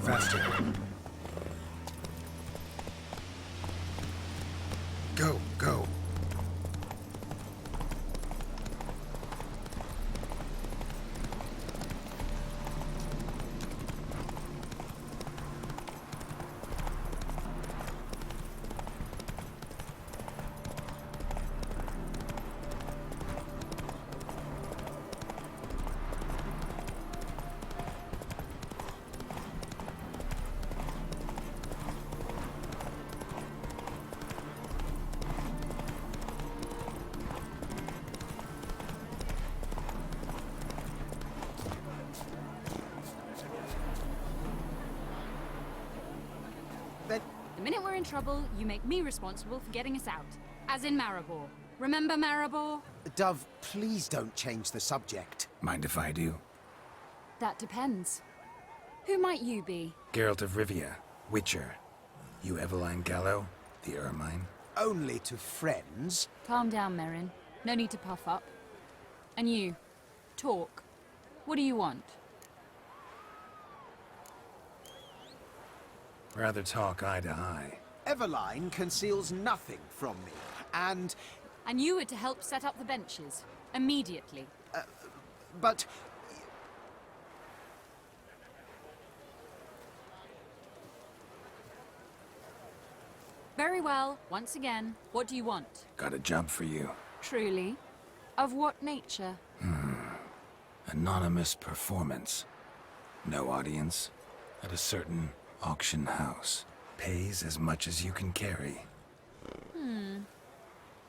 Faster. Go, go. The minute we're in trouble, you make me responsible for getting us out. As in Maribor. Remember Maribor? Dove, please don't change the subject. Mind if I do? That depends. Who might you be? Geralt of Rivia, Witcher. You Eveline Gallo, the Ermine. Only to friends. Calm down, Merrin. No need to puff up. And you, talk. What do you want? Rather talk eye to eye. Eveline conceals nothing from me, and... And you were to help set up the benches. Immediately. But... Very well. Once again, what do you want? Got a job for you. Truly? Of what nature? Anonymous performance. No audience. At a certain auction house. Pays as much as you can carry.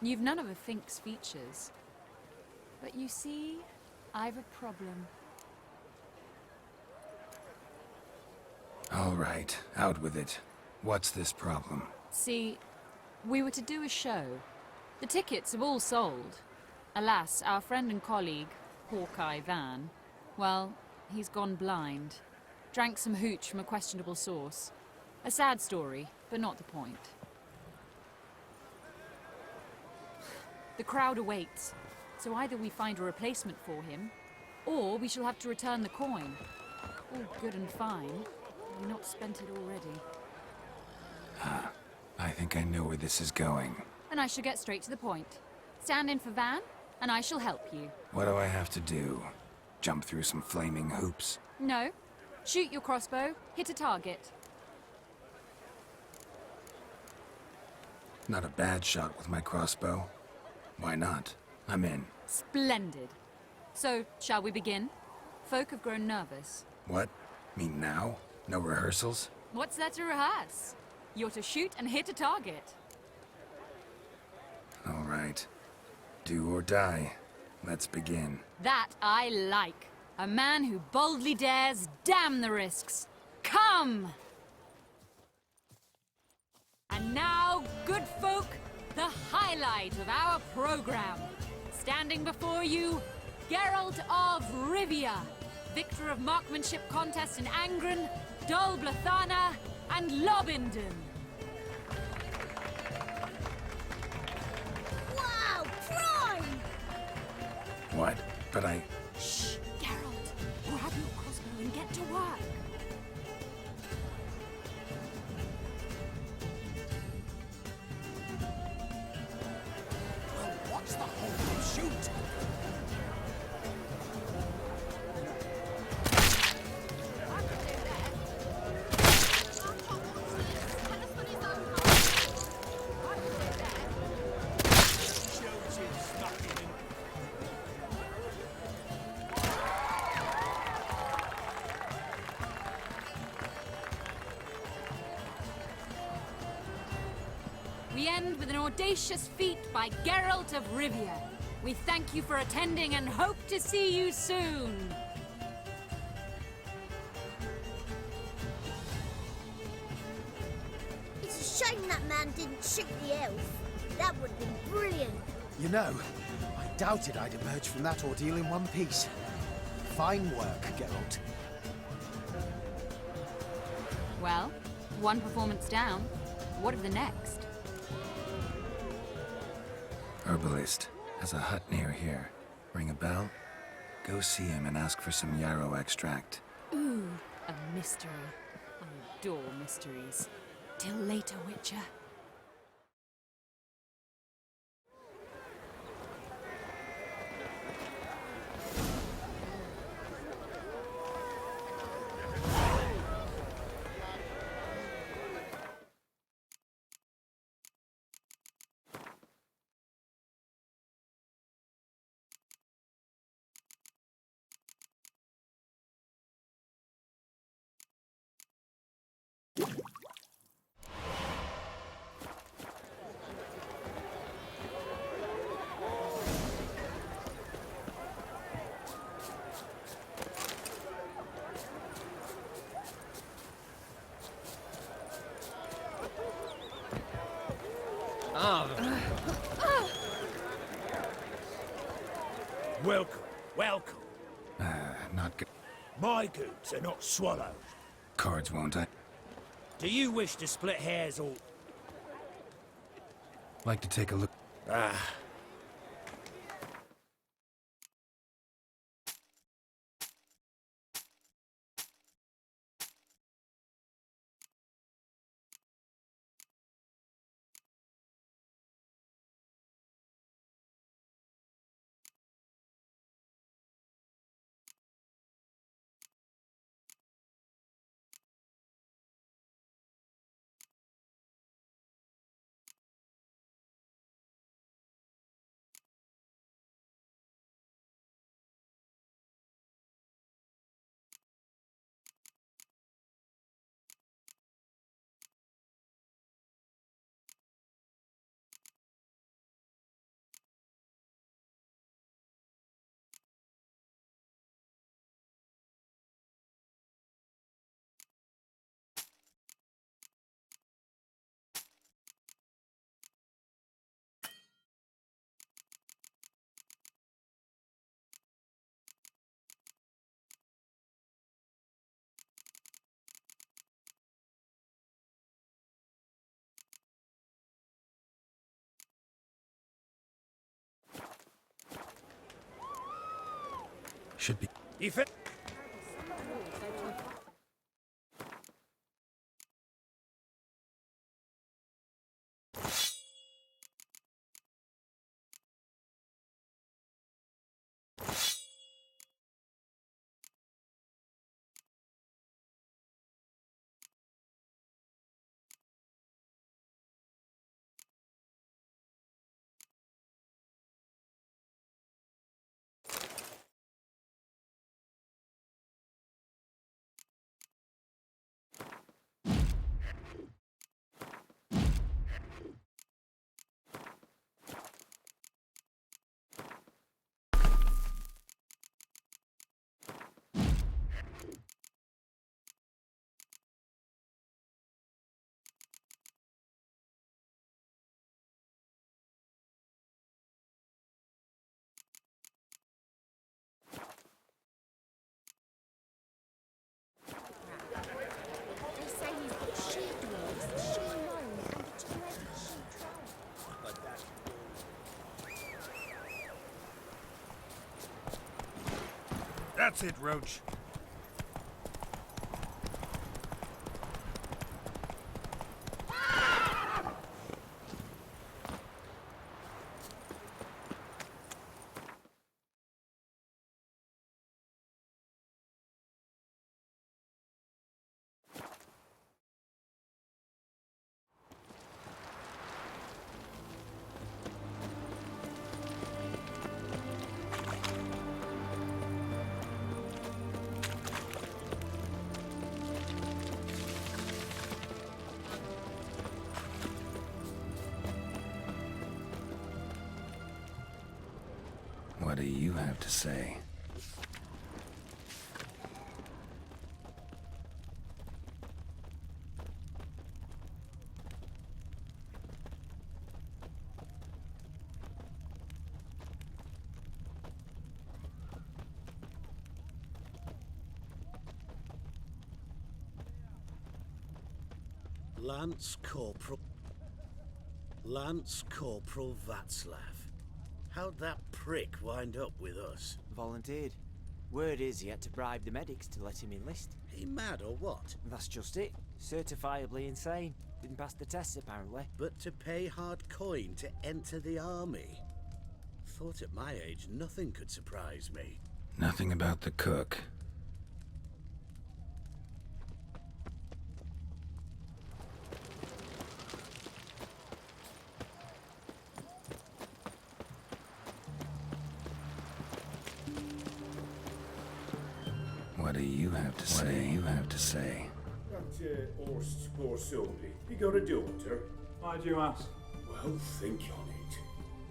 You've none of a Fink's features. But you see, I've a problem. All right, out with it. What's this problem? See, we were to do a show. The tickets have all sold. Alas, our friend and colleague, Hawkeye Van, well, he's gone blind. Drank some hooch from a questionable source. A sad story, but not the point. The crowd awaits, so either we find a replacement for him, or we shall have to return the coin. All good and fine. Have we not spent it already? I think I know where this is going. And I shall get straight to the point. Stand in for Van, and I shall help you. What do I have to do? Jump through some flaming hoops? No. Shoot your crossbow, hit a target. Not a bad shot with my crossbow. Why not? I'm in. Splendid. So, shall we begin? Folk have grown nervous. What? Mean now? No rehearsals? What's there to rehearse? You're to shoot and hit a target. All right. Do or die. Let's begin. That I like. A man who boldly dares, damn the risks. Come! And now, good folk, the highlight of our program. Standing before you, Geralt of Rivia, victor of marksmanship contests in Angren, Dol Blathana, and Lobindon. Wow, prime! What? But I... Shh, Geralt. Grab your crossbow and get to work. Well, what's the whole shoot? We end with an audacious feat by Geralt of Rivia. We thank you for attending and hope to see you soon. It's a shame that man didn't shoot the elf. That would have been brilliant. You know, I doubted I'd emerge from that ordeal in one piece. Fine work, Geralt. Well, one performance down. What of the next? Herbalist has a hut near here. Ring a bell? Go see him and ask for some yarrow extract. Ooh, a mystery. I adore mysteries. Till later, Witcher. Welcome, welcome. Not good. My goods are not swallowed. Cards, won't I? Do you wish to split hairs or... Like to take a look. Ah, Should be. They say he's got she-dwarves, she-gnomes, and a two-headed she-troll. That's it, Roach. What do you have to say? Lance Corporal Václav. How'd that prick wind up with us? Volunteered. Word is he had to bribe the medics to let him enlist. He mad or what? That's just it. Certifiably insane. Didn't pass the tests, apparently. But to pay hard coin to enter the army? Thought at my age nothing could surprise me. Nothing about the cook. What do you have to say? What do you have to say? That Horst poor Sylvie, he got a daughter. Why do you ask? Well, think on it.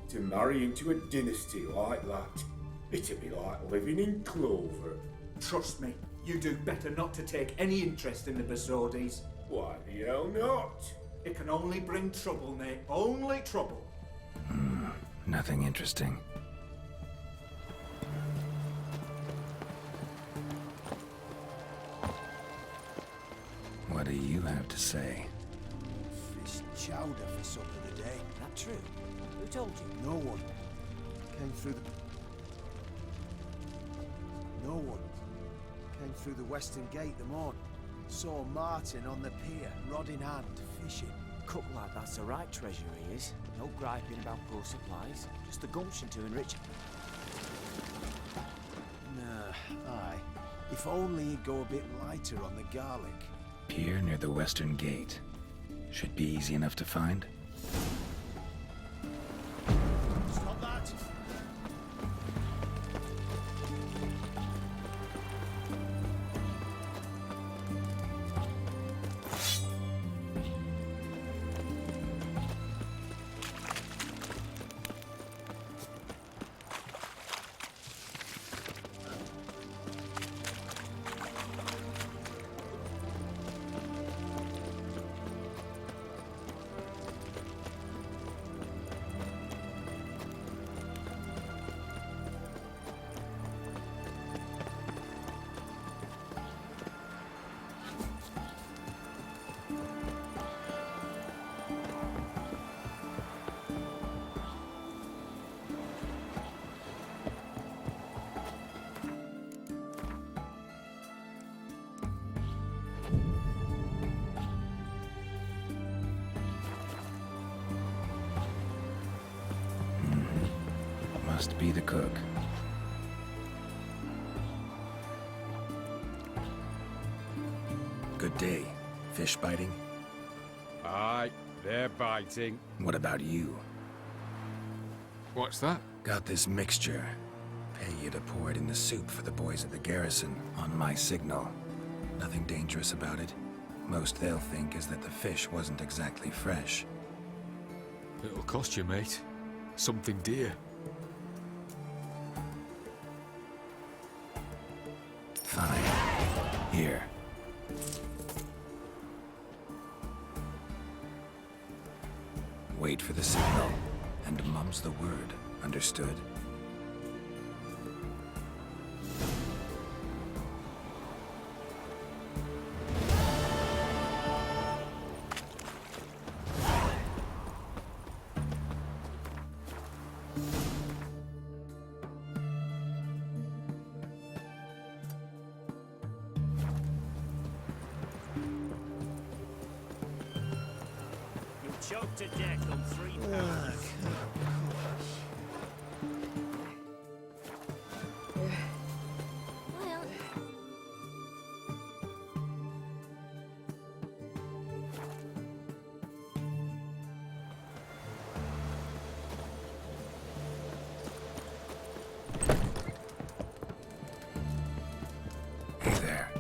To marry into a dynasty like that, it'd be like living in clover. Trust me, you do better not to take any interest in the Besodis. Why the hell not? It can only bring trouble, Nate. Only trouble. Nothing interesting. What do you have to say? Fish chowder for supper today. That true? Who told you? No one. Came through the... No one. Came through the western gate the morning. Saw Martin on the pier, rod in hand, fishing. Cook like that's the right treasure he is. No griping about poor supplies. Just the gumption to enrich. Nah, aye. If only he'd go a bit lighter on the garlic. Pier near the western gate. Should be easy enough to find. Stop that! Must be the cook. Good day. Fish biting? Aye, they're biting. What about you? What's that? Got this mixture. Pay you to pour it in the soup for the boys at the garrison, on my signal. Nothing dangerous about it. Most they'll think is that the fish wasn't exactly fresh. It'll cost you, mate. Something dear. Fine. Here. Wait for the signal, and mum's the word. Understood? You'll choke to death on 3 pounds. Well, Hey there.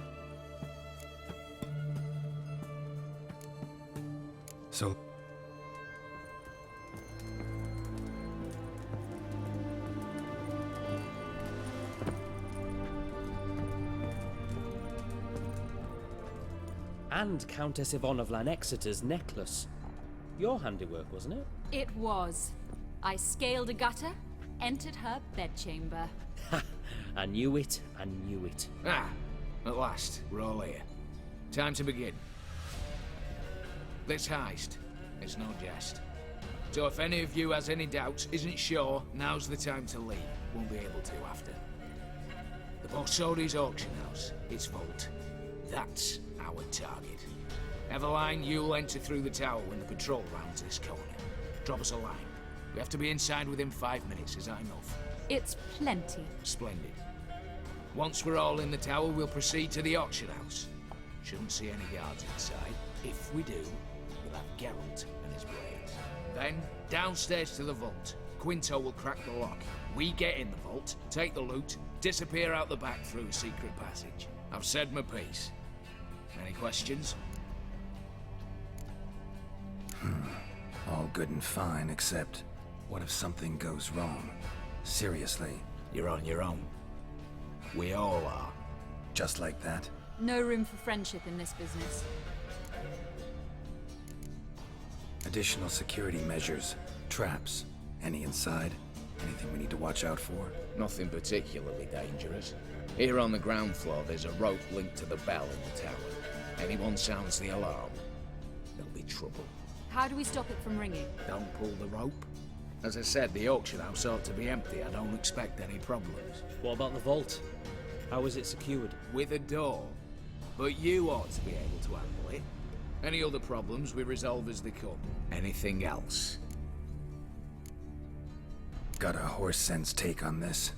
So... And Countess Yvonne of Lanexeter's necklace. Your handiwork, wasn't it? It was. I scaled a gutter, entered her bedchamber. I knew it, I knew it. Ah, at last, we're all here. Time to begin. This heist, it's no jest. So if any of you has any doubts, isn't sure, now's the time to leave. Won't be able to after. The Borsodi's auction house, its vault. That's our target. Eveline, you'll enter through the tower when the patrol rounds this corner. Drop us a line. We have to be inside within 5 minutes, is that enough? It's plenty. Splendid. Once we're all in the tower, we'll proceed to the auction house. Shouldn't see any guards inside. If we do, we'll have Geralt and his blades. Then, downstairs to the vault. Quinto will crack the lock. We get in the vault, take the loot, disappear out the back through a secret passage. I've said my piece. Any questions? All good and fine, except... what if something goes wrong? Seriously. You're on your own. We all are. Just like that? No room for friendship in this business. Additional security measures. Traps. Any inside? Anything we need to watch out for? Nothing particularly dangerous. Here on the ground floor, there's a rope linked to the bell in the tower. Anyone sounds the alarm, there'll be trouble. How do we stop it from ringing? Don't pull the rope. As I said, the auction house ought to be empty. I don't expect any problems. What about the vault? How is it secured? With a door. But you ought to be able to handle it. Any other problems, we resolve as they come. Anything else? Got a horse sense take on this.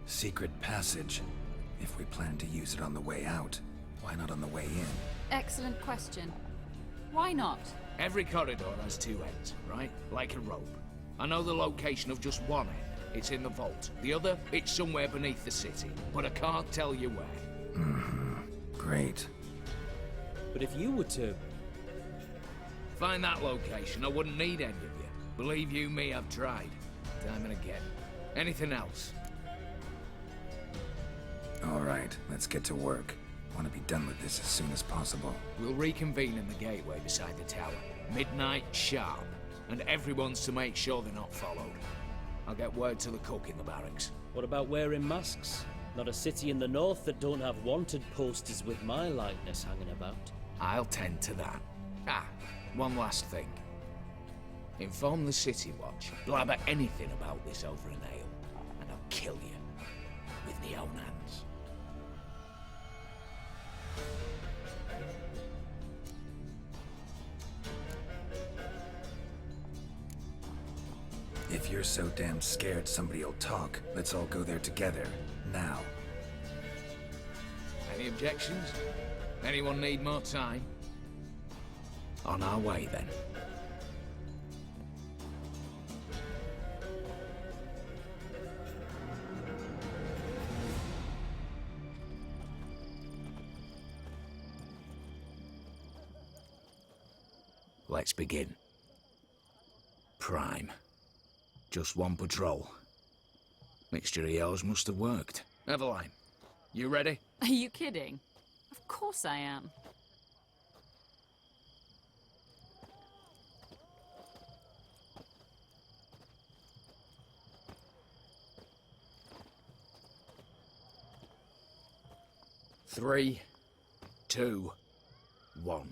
Secret passage. If we plan to use it on the way out, why not on the way in? Excellent question. Why not? Every corridor has 2 ends, right? Like a rope. I know the location of just one end. It's in the vault. The other, it's somewhere beneath the city. But I can't tell you where. Great. But if you were to... find that location, I wouldn't need any of you. Believe you me, I've tried. Time and again. Anything else? All right, let's get to work. Want to be done with this as soon as possible. We'll reconvene in the gateway beside the tower. Midnight sharp. And everyone's to make sure they're not followed. I'll get word to the cook in the barracks. What about wearing masks? Not a city in the north that don't have wanted posters with my likeness hanging about. I'll tend to that. Ah, one last thing. Inform the City Watch. Blabber anything about this over an ale, and I'll kill you. With my own hands. If you're so damn scared somebody'll talk, let's all go there together. Now. Any objections? Anyone need more time? On our way, then. Let's begin. Prime. Just one patrol. Mixture of yours must have worked. Eveline, you ready? Are you kidding? Of course I am. Three, 2, 1.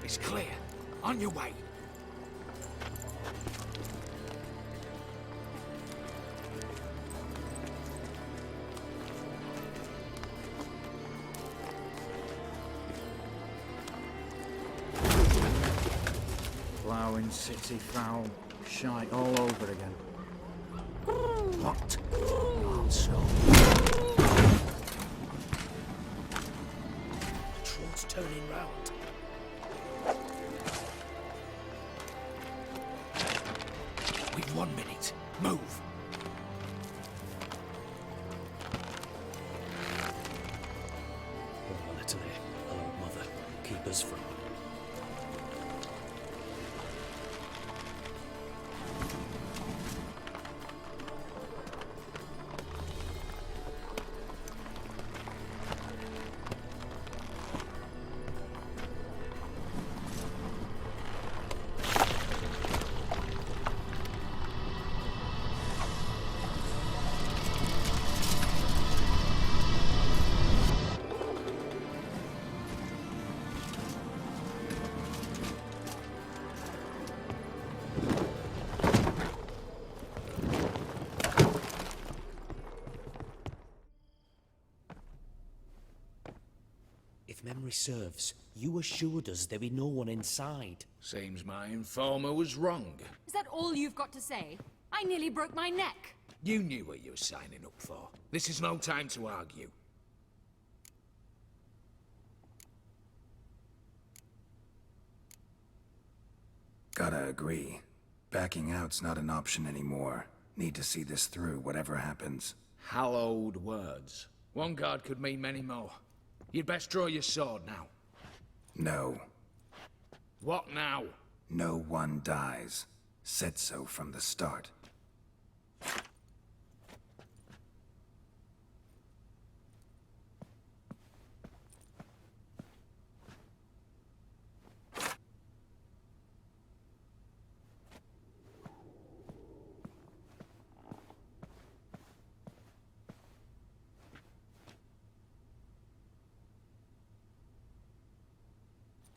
It's clear. On your way. Ploughing city foul. Shite all over again. What? Also. Troll's turning round. We've 1 minute. Move. Oh, Natalie, oh, mother, keep us from. If memory serves, you assured us there be no one inside. Seems my informer was wrong. Is that all you've got to say? I nearly broke my neck. You knew what you were signing up for. This is no time to argue. Gotta agree. Backing out's not an option anymore. Need to see this through, whatever happens. Hallowed words. One guard could mean many more. You'd best draw your sword now. No. What now? No one dies. Said so from the start.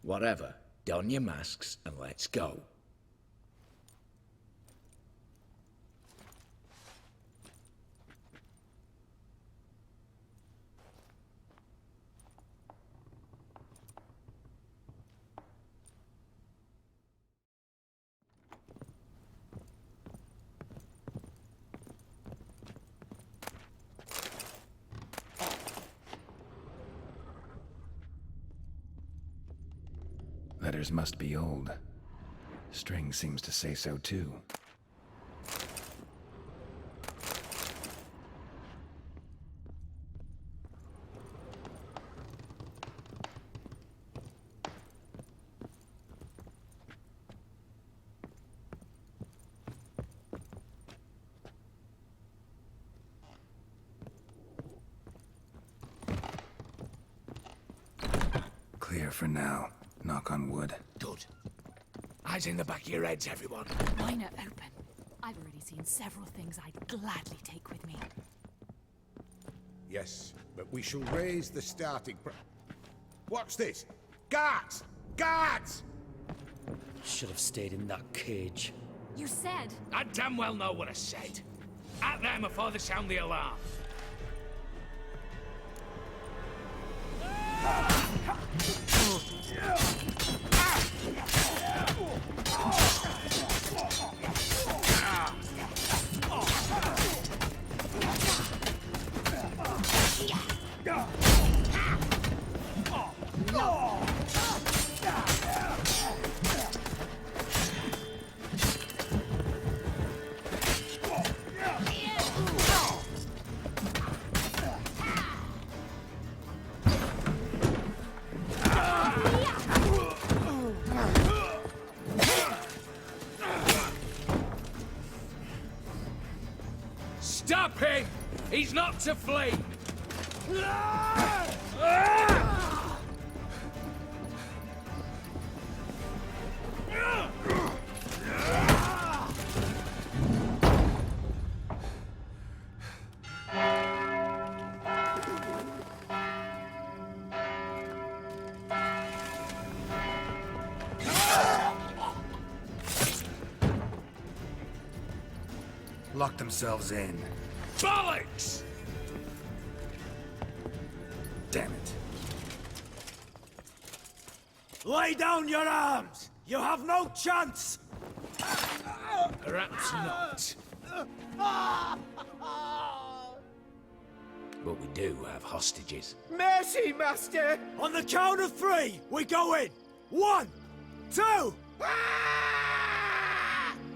Whatever. Don your masks and let's go. Letters must be old. String seems to say so too. Clear for now. Knock on wood. Good. Eyes in the back of your heads, everyone. Mine are open. I've already seen several things I'd gladly take with me. Yes, but we shall raise the starting What's this? Guards! Guards! Should have stayed in that cage. You said... I damn well know what I said. At them before they sound the alarm. Stop him! He's not to flee! Lock themselves in. Bollocks! Damn it. Lay down your arms! You have no chance! Perhaps not. But we do have hostages. Mercy, Master! On the count of 3, we go in! 1, 2...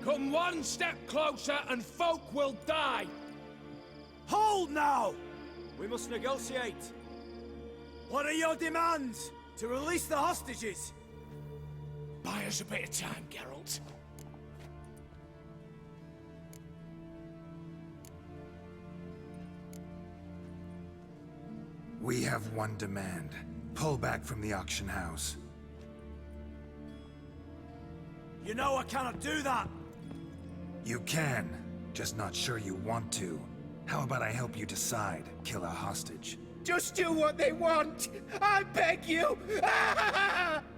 Come one step closer and folk will die! Hold now! We must negotiate. What are your demands? To release the hostages? Buy us a bit of time, Geralt. We have one demand. Pull back from the auction house. You know I cannot do that! You can, just not sure you want to. How about I help you decide, kill a hostage? Just do what they want! I beg you!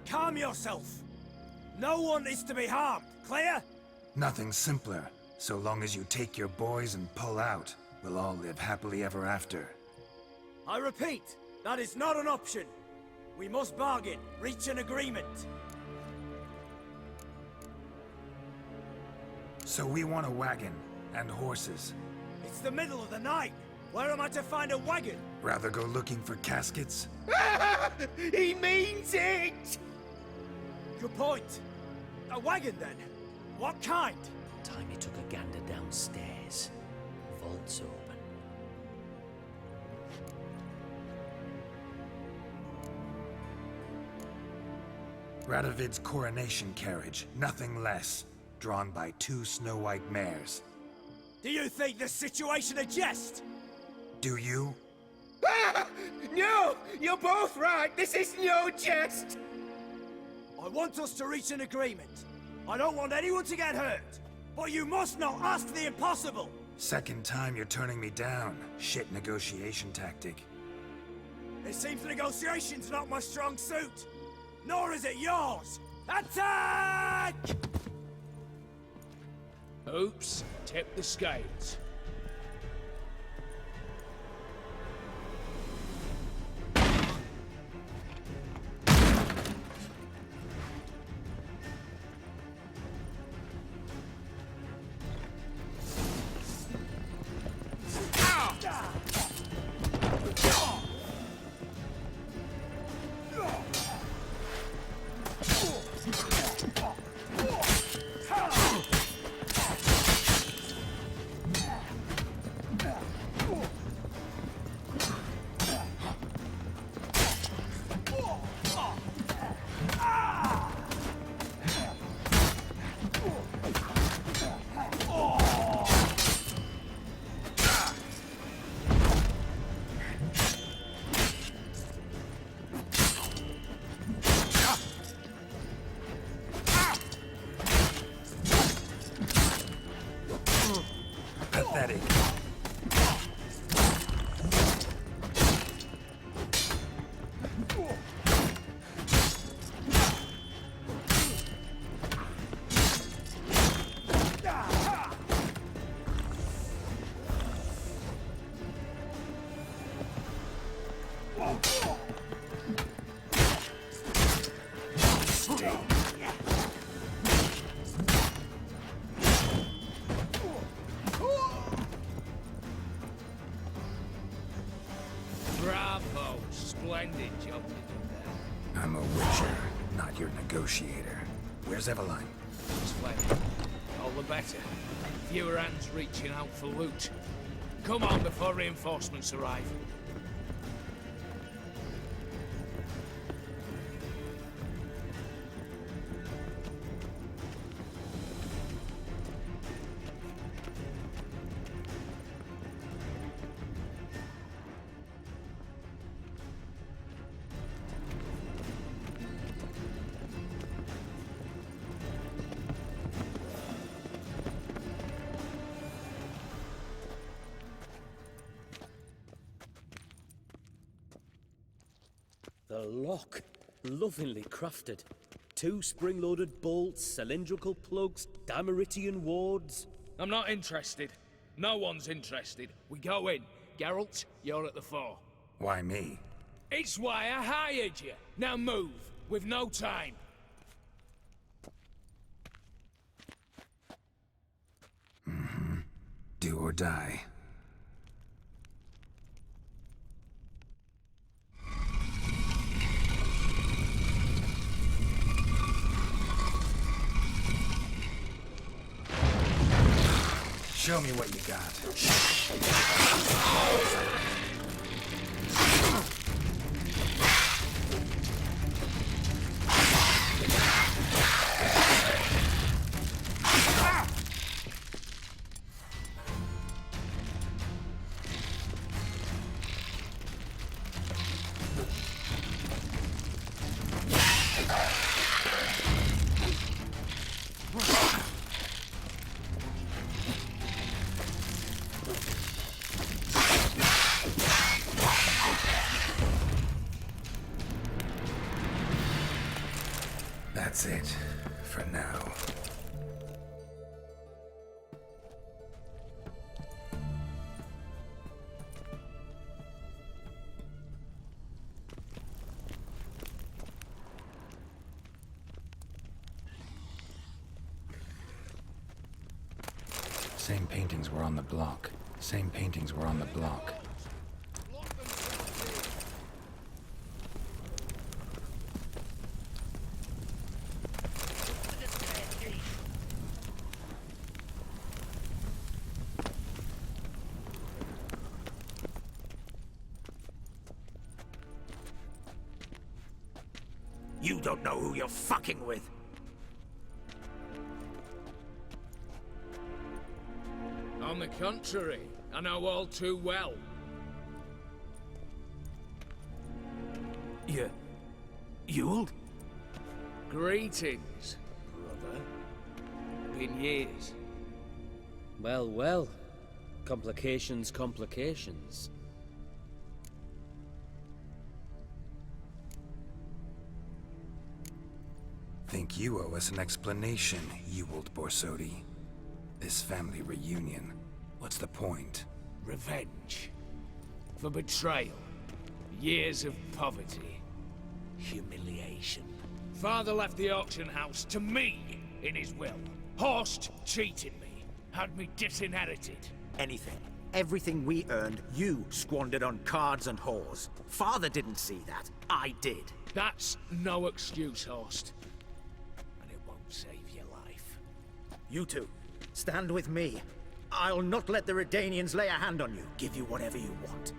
Calm yourself! No one is to be harmed, clear? Nothing simpler. So long as you take your boys and pull out, we'll all live happily ever after. I repeat, that is not an option. We must bargain, reach an agreement. So we want a wagon, and horses. It's the middle of the night. Where am I to find a wagon? Rather go looking for caskets? He means it! Good point. A wagon, then? What kind? Time he took a gander downstairs. Vault's open. Radovid's coronation carriage, nothing less. Drawn by 2 snow-white mares. Do you think this situation a jest? Do you? No! You're both right! This is no jest! I want us to reach an agreement. I don't want anyone to get hurt. But you must not ask the impossible! Second time you're turning me down. Shit negotiation tactic. It seems negotiation's not my strong suit. Nor is it yours! Attack! Oops, tip the scales. empty. Bravo! Splendid job you did there. I'm a witcher, not your negotiator. Where's Eveline? Splendid. All the better. Fewer hands reaching out for loot. Come on before reinforcements arrive. The lock. Lovingly crafted. 2 spring-loaded bolts, cylindrical plugs, Dameritian wards. I'm not interested. No one's interested. We go in. Geralt, you're at the fore. Why me? It's why I hired you. Now move. We've no time. Do or die. Show me what you got. That's it, for now. Same paintings were on the block. Same paintings were on the block. You don't know who you're fucking with. On the contrary, I know all too well. Ewald? Greetings, brother. Been years. Well, well. Complications, complications. Think you owe us an explanation, Ewald Borsodi. This family reunion, what's the point? Revenge. For betrayal. Years of poverty. Humiliation. Father left the auction house to me in his will. Horst cheated me. Had me disinherited. Anything. Everything we earned, you squandered on cards and whores. Father didn't see that. I did. That's no excuse, Horst. And it won't save your life. You two, stand with me. I'll not let the Redanians lay a hand on you. Give you whatever you want.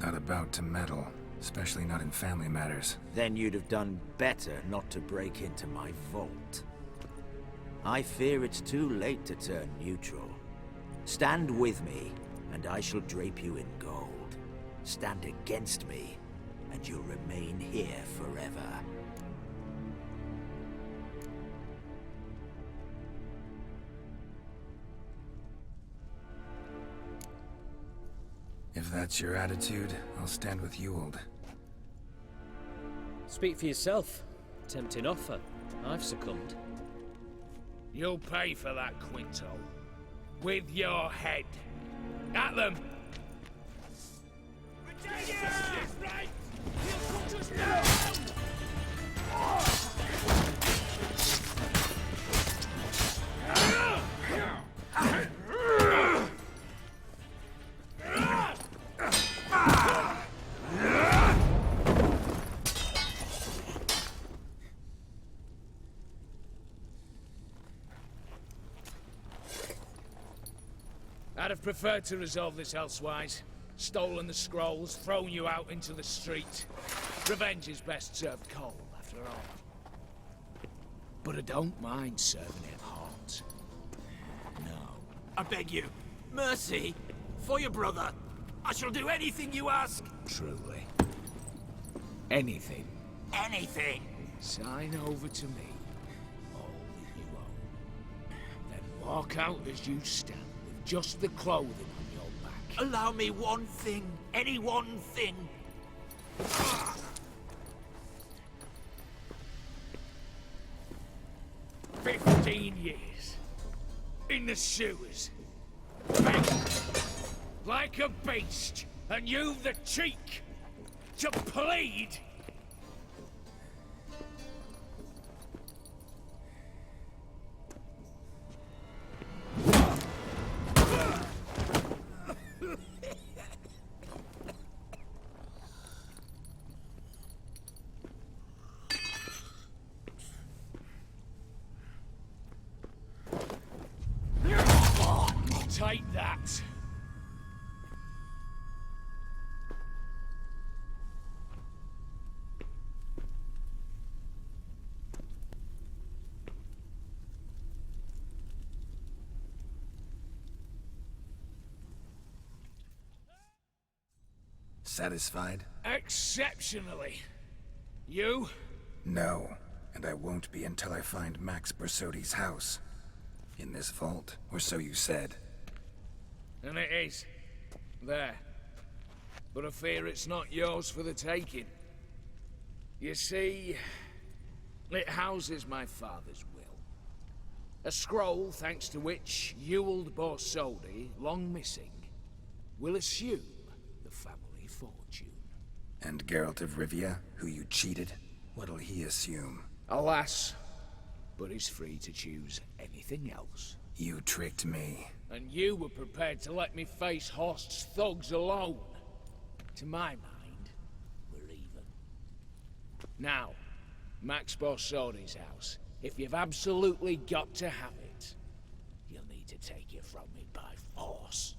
Not about to meddle, especially not in family matters. Then you'd have done better not to break into my vault. I fear it's too late to turn neutral. Stand with me, and I shall drape you in gold. Stand against me, and you'll remain here forever. If that's your attitude, I'll stand with Ewald. Speak for yourself. Tempting offer. I've succumbed. You'll pay for that, Quinto. With your head. At them! have preferred to resolve this elsewise. Stolen the scrolls, thrown you out into the street. Revenge is best served cold, after all. But I don't mind serving it hot. No. I beg you, mercy, for your brother. I shall do anything you ask. Truly. Anything. Anything. Sign over to me. All that you own. Then walk out as you stand, with just the clothing on your back. Allow me one thing. Any one thing. 15 years. In the sewers. Begging. Like a beast. And you've the cheek to plead. Take that. Satisfied? Exceptionally. You? No, and I won't be until I find Max Bersodi's house. In this vault, or so you said. And it is. There. But I fear it's not yours for the taking. You see, it houses my father's will. A scroll thanks to which Ewald Borsodi, long missing, will assume the family fortune. And Geralt of Rivia, who you cheated, what'll he assume? Alas, but he's free to choose anything else. You tricked me. And you were prepared to let me face Horst's thugs alone. To my mind, we're even. Now, Max Borsodi's house. If you've absolutely got to have it, you'll need to take it from me by force.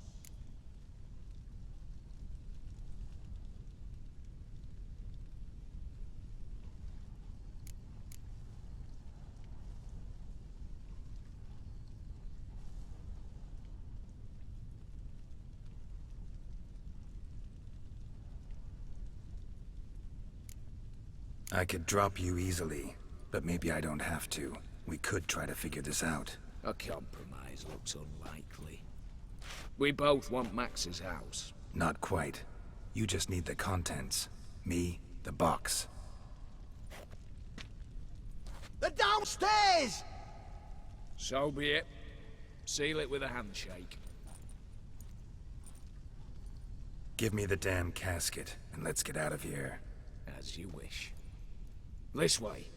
I could drop you easily, but maybe I don't have to. We could try to figure this out. A compromise looks unlikely. We both want Max's house. Not quite. You just need the contents. Me, the box. They're downstairs! So be it. Seal it with a handshake. Give me the damn casket, and let's get out of here. As you wish. This way.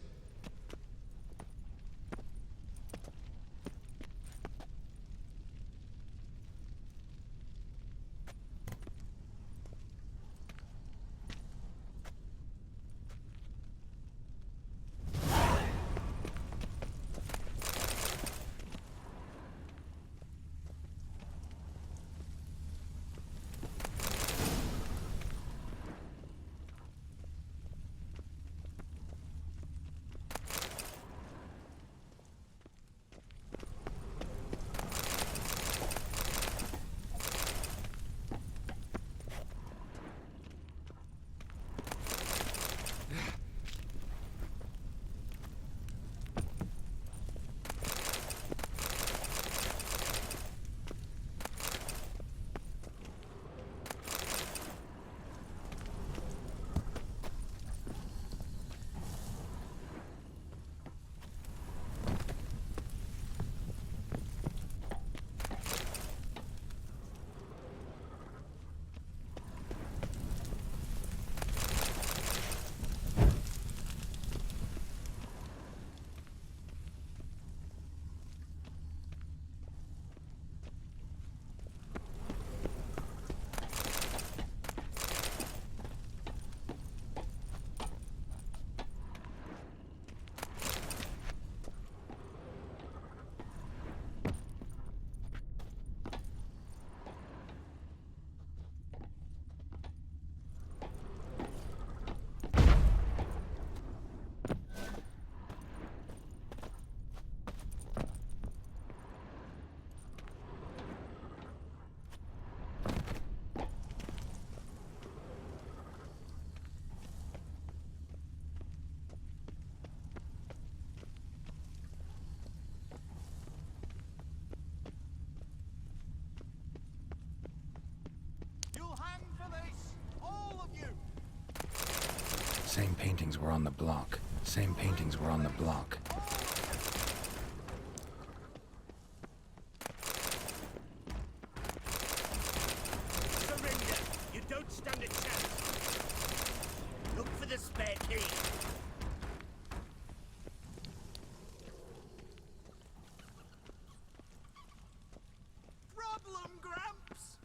Same paintings were on the block. Same paintings were on the block. Surrender! You don't stand a chance! Look for the spare key! Problem, Gramps!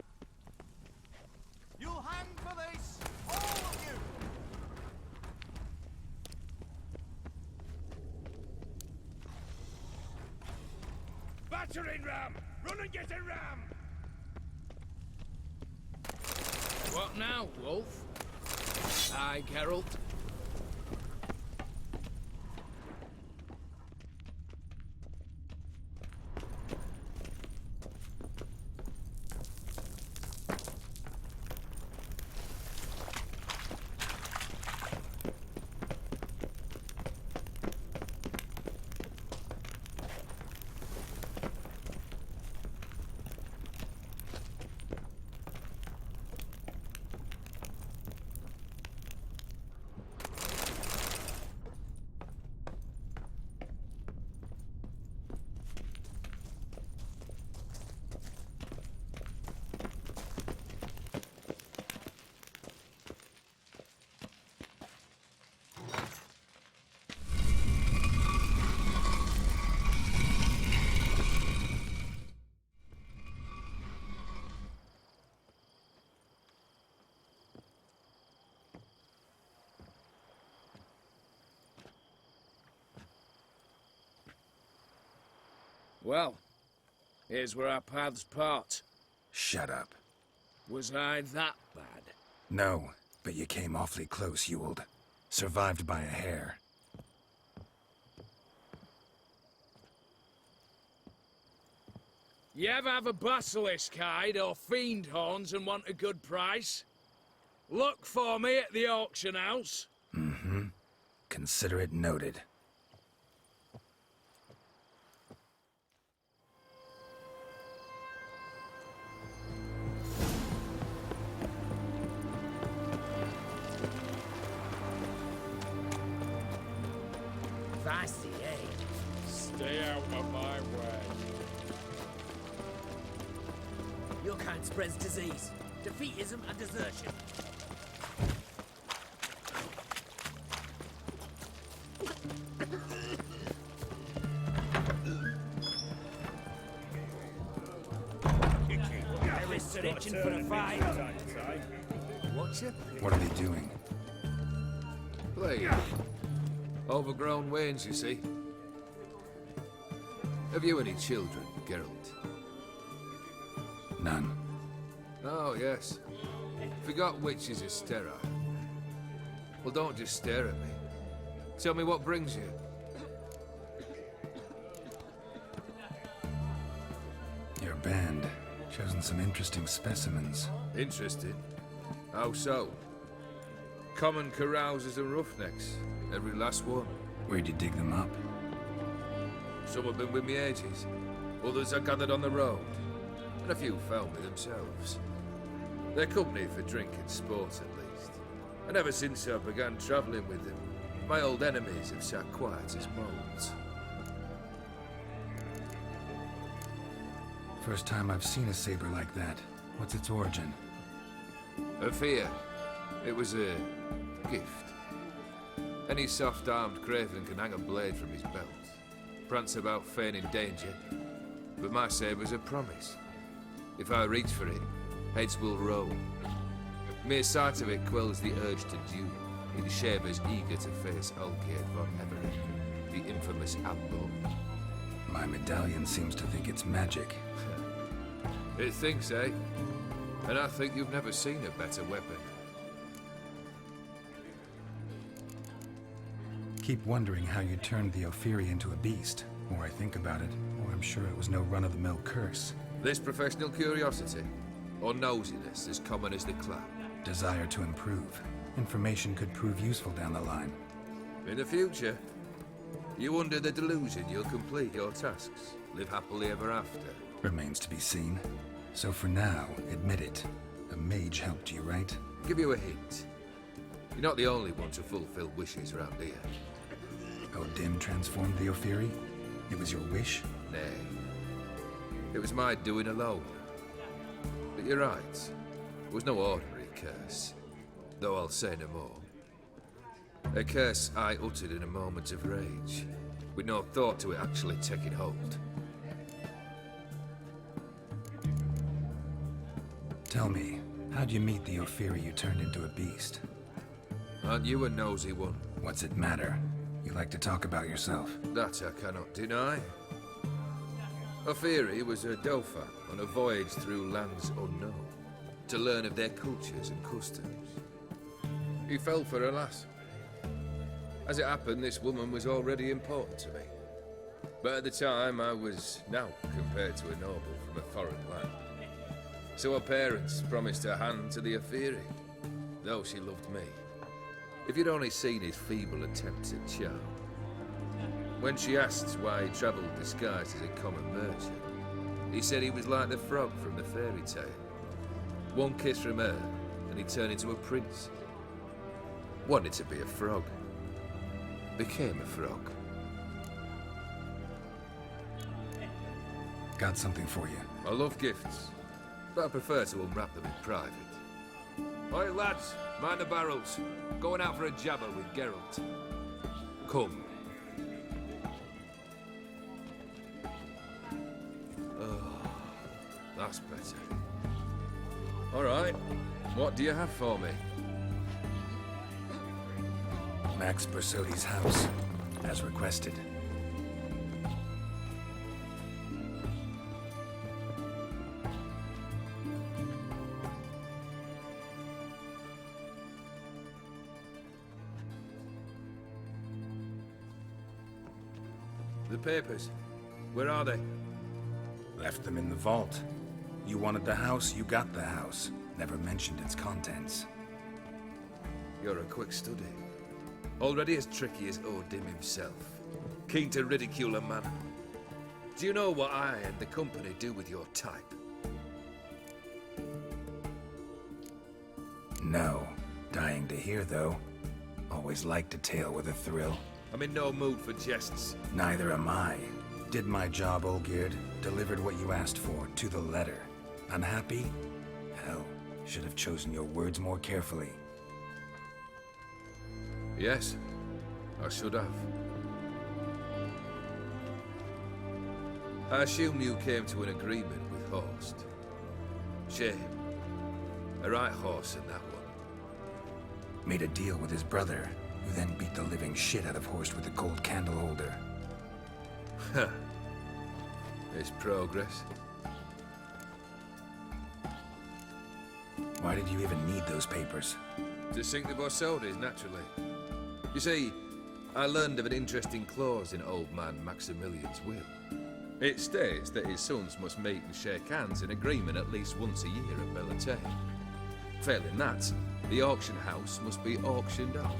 You'll hang for this, all of you! Battering ram! Run and get a ram! What now, Wolf? Aye, Geralt. Well, here's where our paths part. Shut up. Was I that bad? No, but you came awfully close, Ewald. Survived by a hair. You ever have a basilisk hide or fiend horns and want a good price? Look for me at the auction house. Mm-hmm. Consider it noted. Fancy, eh? Stay out of my way. Your kind spreads disease, defeatism and desertion. Terrorists are itching for a fight. What's it? What are they doing? Playing. Overgrown wains, you see. Have you any children, Geralt? None. Oh, yes. Forgot which is Estera. Well, don't just stare at me. Tell me what brings you. Your band. Chosen some interesting specimens. Interested? How so? Common carousers and roughnecks. Every last one. Where'd you dig them up? Some have been with me ages. Others I gathered on the road. And a few found me themselves. They're company for drink and sport, at least. And ever since I began travelling with them, my old enemies have sat quiet as moles. First time I've seen a saber like that. What's its origin? A fear. It was a gift. Any soft-armed craven can hang a blade from his belt, prance about feigning danger, but my saber's a promise. If I reach for it, heads will roll. Mere sight of it quells the urge to duel in shavers eager to face Olgierd von Everett, the infamous outlaw. My medallion seems to think it's magic. It thinks, eh? And I think you've never seen a better weapon. Keep wondering how you turned the Ophiri into a beast. The more I think about it, the more I'm sure it was no run-of-the-mill curse. This professional curiosity, or nosiness as common as the clap? Desire to improve. Information could prove useful down the line. In the future, you under the delusion you'll complete your tasks, live happily ever after. Remains to be seen. So for now, admit it. A mage helped you, right? Give you a hint. You're not the only one to fulfill wishes around here. Oh, Dim transformed the Ophiri? It was your wish? Nay. It was my doing alone. But you're right. It was no ordinary curse. Though I'll say no more. A curse I uttered in a moment of rage, with no thought to it actually taking hold. Tell me, how'd you meet the Ophiri you turned into a beast? Aren't you a nosy one? What's it matter? You like to talk about yourself. That I cannot deny. Ophiri was a Dauphin on a voyage through lands unknown, to learn of their cultures and customs. He fell for a lass. As it happened, this woman was already important to me. But at the time, I was naught compared to a noble from a foreign land. So her parents promised her hand to the Ophiri, though she loved me. If you'd only seen his feeble attempts at charm. When she asked why he travelled disguised as a common merchant, he said he was like the frog from the fairy tale. One kiss from her, and he turned into a prince. Wanted to be a frog. Became a frog. Got something for you. I love gifts, but I prefer to unwrap them in private. Oi, lads, mind the barrels. Going out for a jabber with Geralt. Come. Oh, that's better. All right, what do you have for me? Max Bersodi's house, as requested. The papers, where are they? Left them in the vault. You wanted the house, you got the house. Never mentioned its contents. You're a quick study. Already as tricky as Odin himself. Keen to ridicule a man. Do you know what I and the company do with your type? No. Dying to hear, though. Always liked a tale with a thrill. I'm in no mood for jests. Neither am I. Did my job, Olgierd. Delivered what you asked for, to the letter. Unhappy? Hell, should have chosen your words more carefully. Yes, I should have. I assume you came to an agreement with Horst. Shame. A right horse in that one. Made a deal with his brother, who then beat the living shit out of Horst with a gold candle holder. Huh. It's progress. Why did you even need those papers? To sink the Borsodis, naturally. You see, I learned of an interesting clause in old man Maximilian's will. It states that his sons must meet and shake hands in agreement at least once a year at Bellatane. Failing that, the auction house must be auctioned off.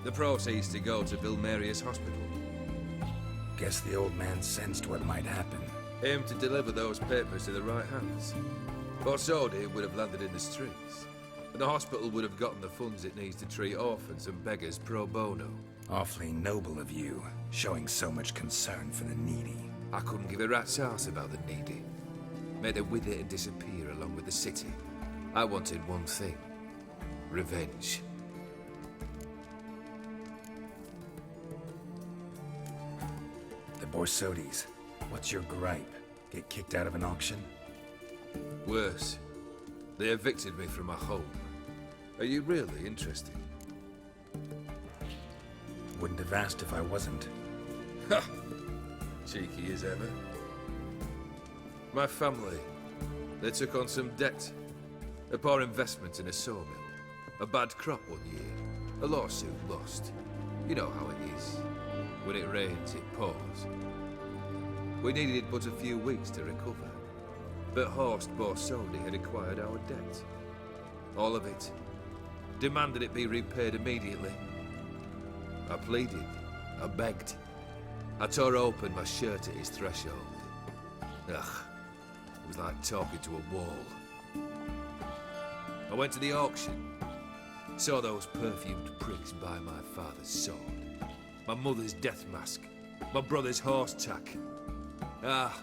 The proceeds to go to Vilmerius Hospital. Guess the old man sensed what might happen. Aimed to deliver those papers to the right hands. Borsodi would have landed in the streets. And the hospital would have gotten the funds it needs to treat orphans and beggars pro bono. Awfully noble of you, showing so much concern for the needy. I couldn't give a rat's ass about the needy. Made her wither and disappear along with the city. I wanted one thing. Revenge. The Borsodis. What's your gripe? Get kicked out of an auction? Worse. They evicted me from my home. Are you really interested? Wouldn't have asked if I wasn't. Ha! Cheeky as ever. My family, they took on some debt. A poor investment in a sawmill. A bad crop one year. A lawsuit lost. You know how it is. When it rains, it pours. We needed but a few weeks to recover. But Horst Borsodi had acquired our debt. All of it. Demanded it be repaid immediately. I pleaded. I begged. I tore open my shirt at his threshold. Ugh. It was like talking to a wall. I went to the auction. Saw those perfumed pricks by my father's sword. My mother's death mask. My brother's horse tack. Ah,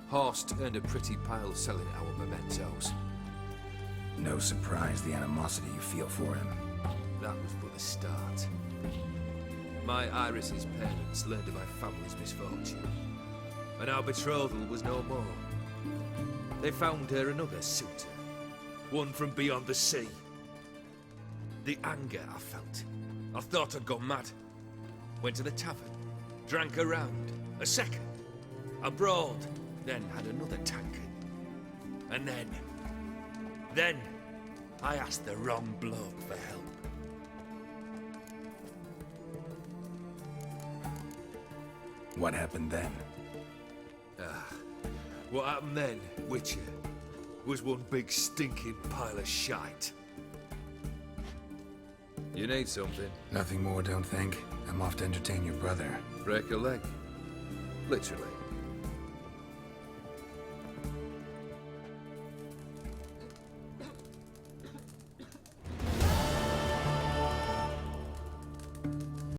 Horst earned a pretty pile selling our mementos. No surprise the animosity you feel for him. That was but the start. My Iris's parents learned of my family's misfortune, and our betrothal was no more. They found her another suitor, one from beyond the sea. The anger I felt, I thought I'd gone mad. Went to the tavern, drank a round, a second, I brawled, then had another tankard. And then I asked the wrong bloke for help. What happened then? What happened then, Witcher, was one big stinking pile of shite. You need something? Nothing more, don't think. I'm off to entertain your brother. Break a leg? Literally.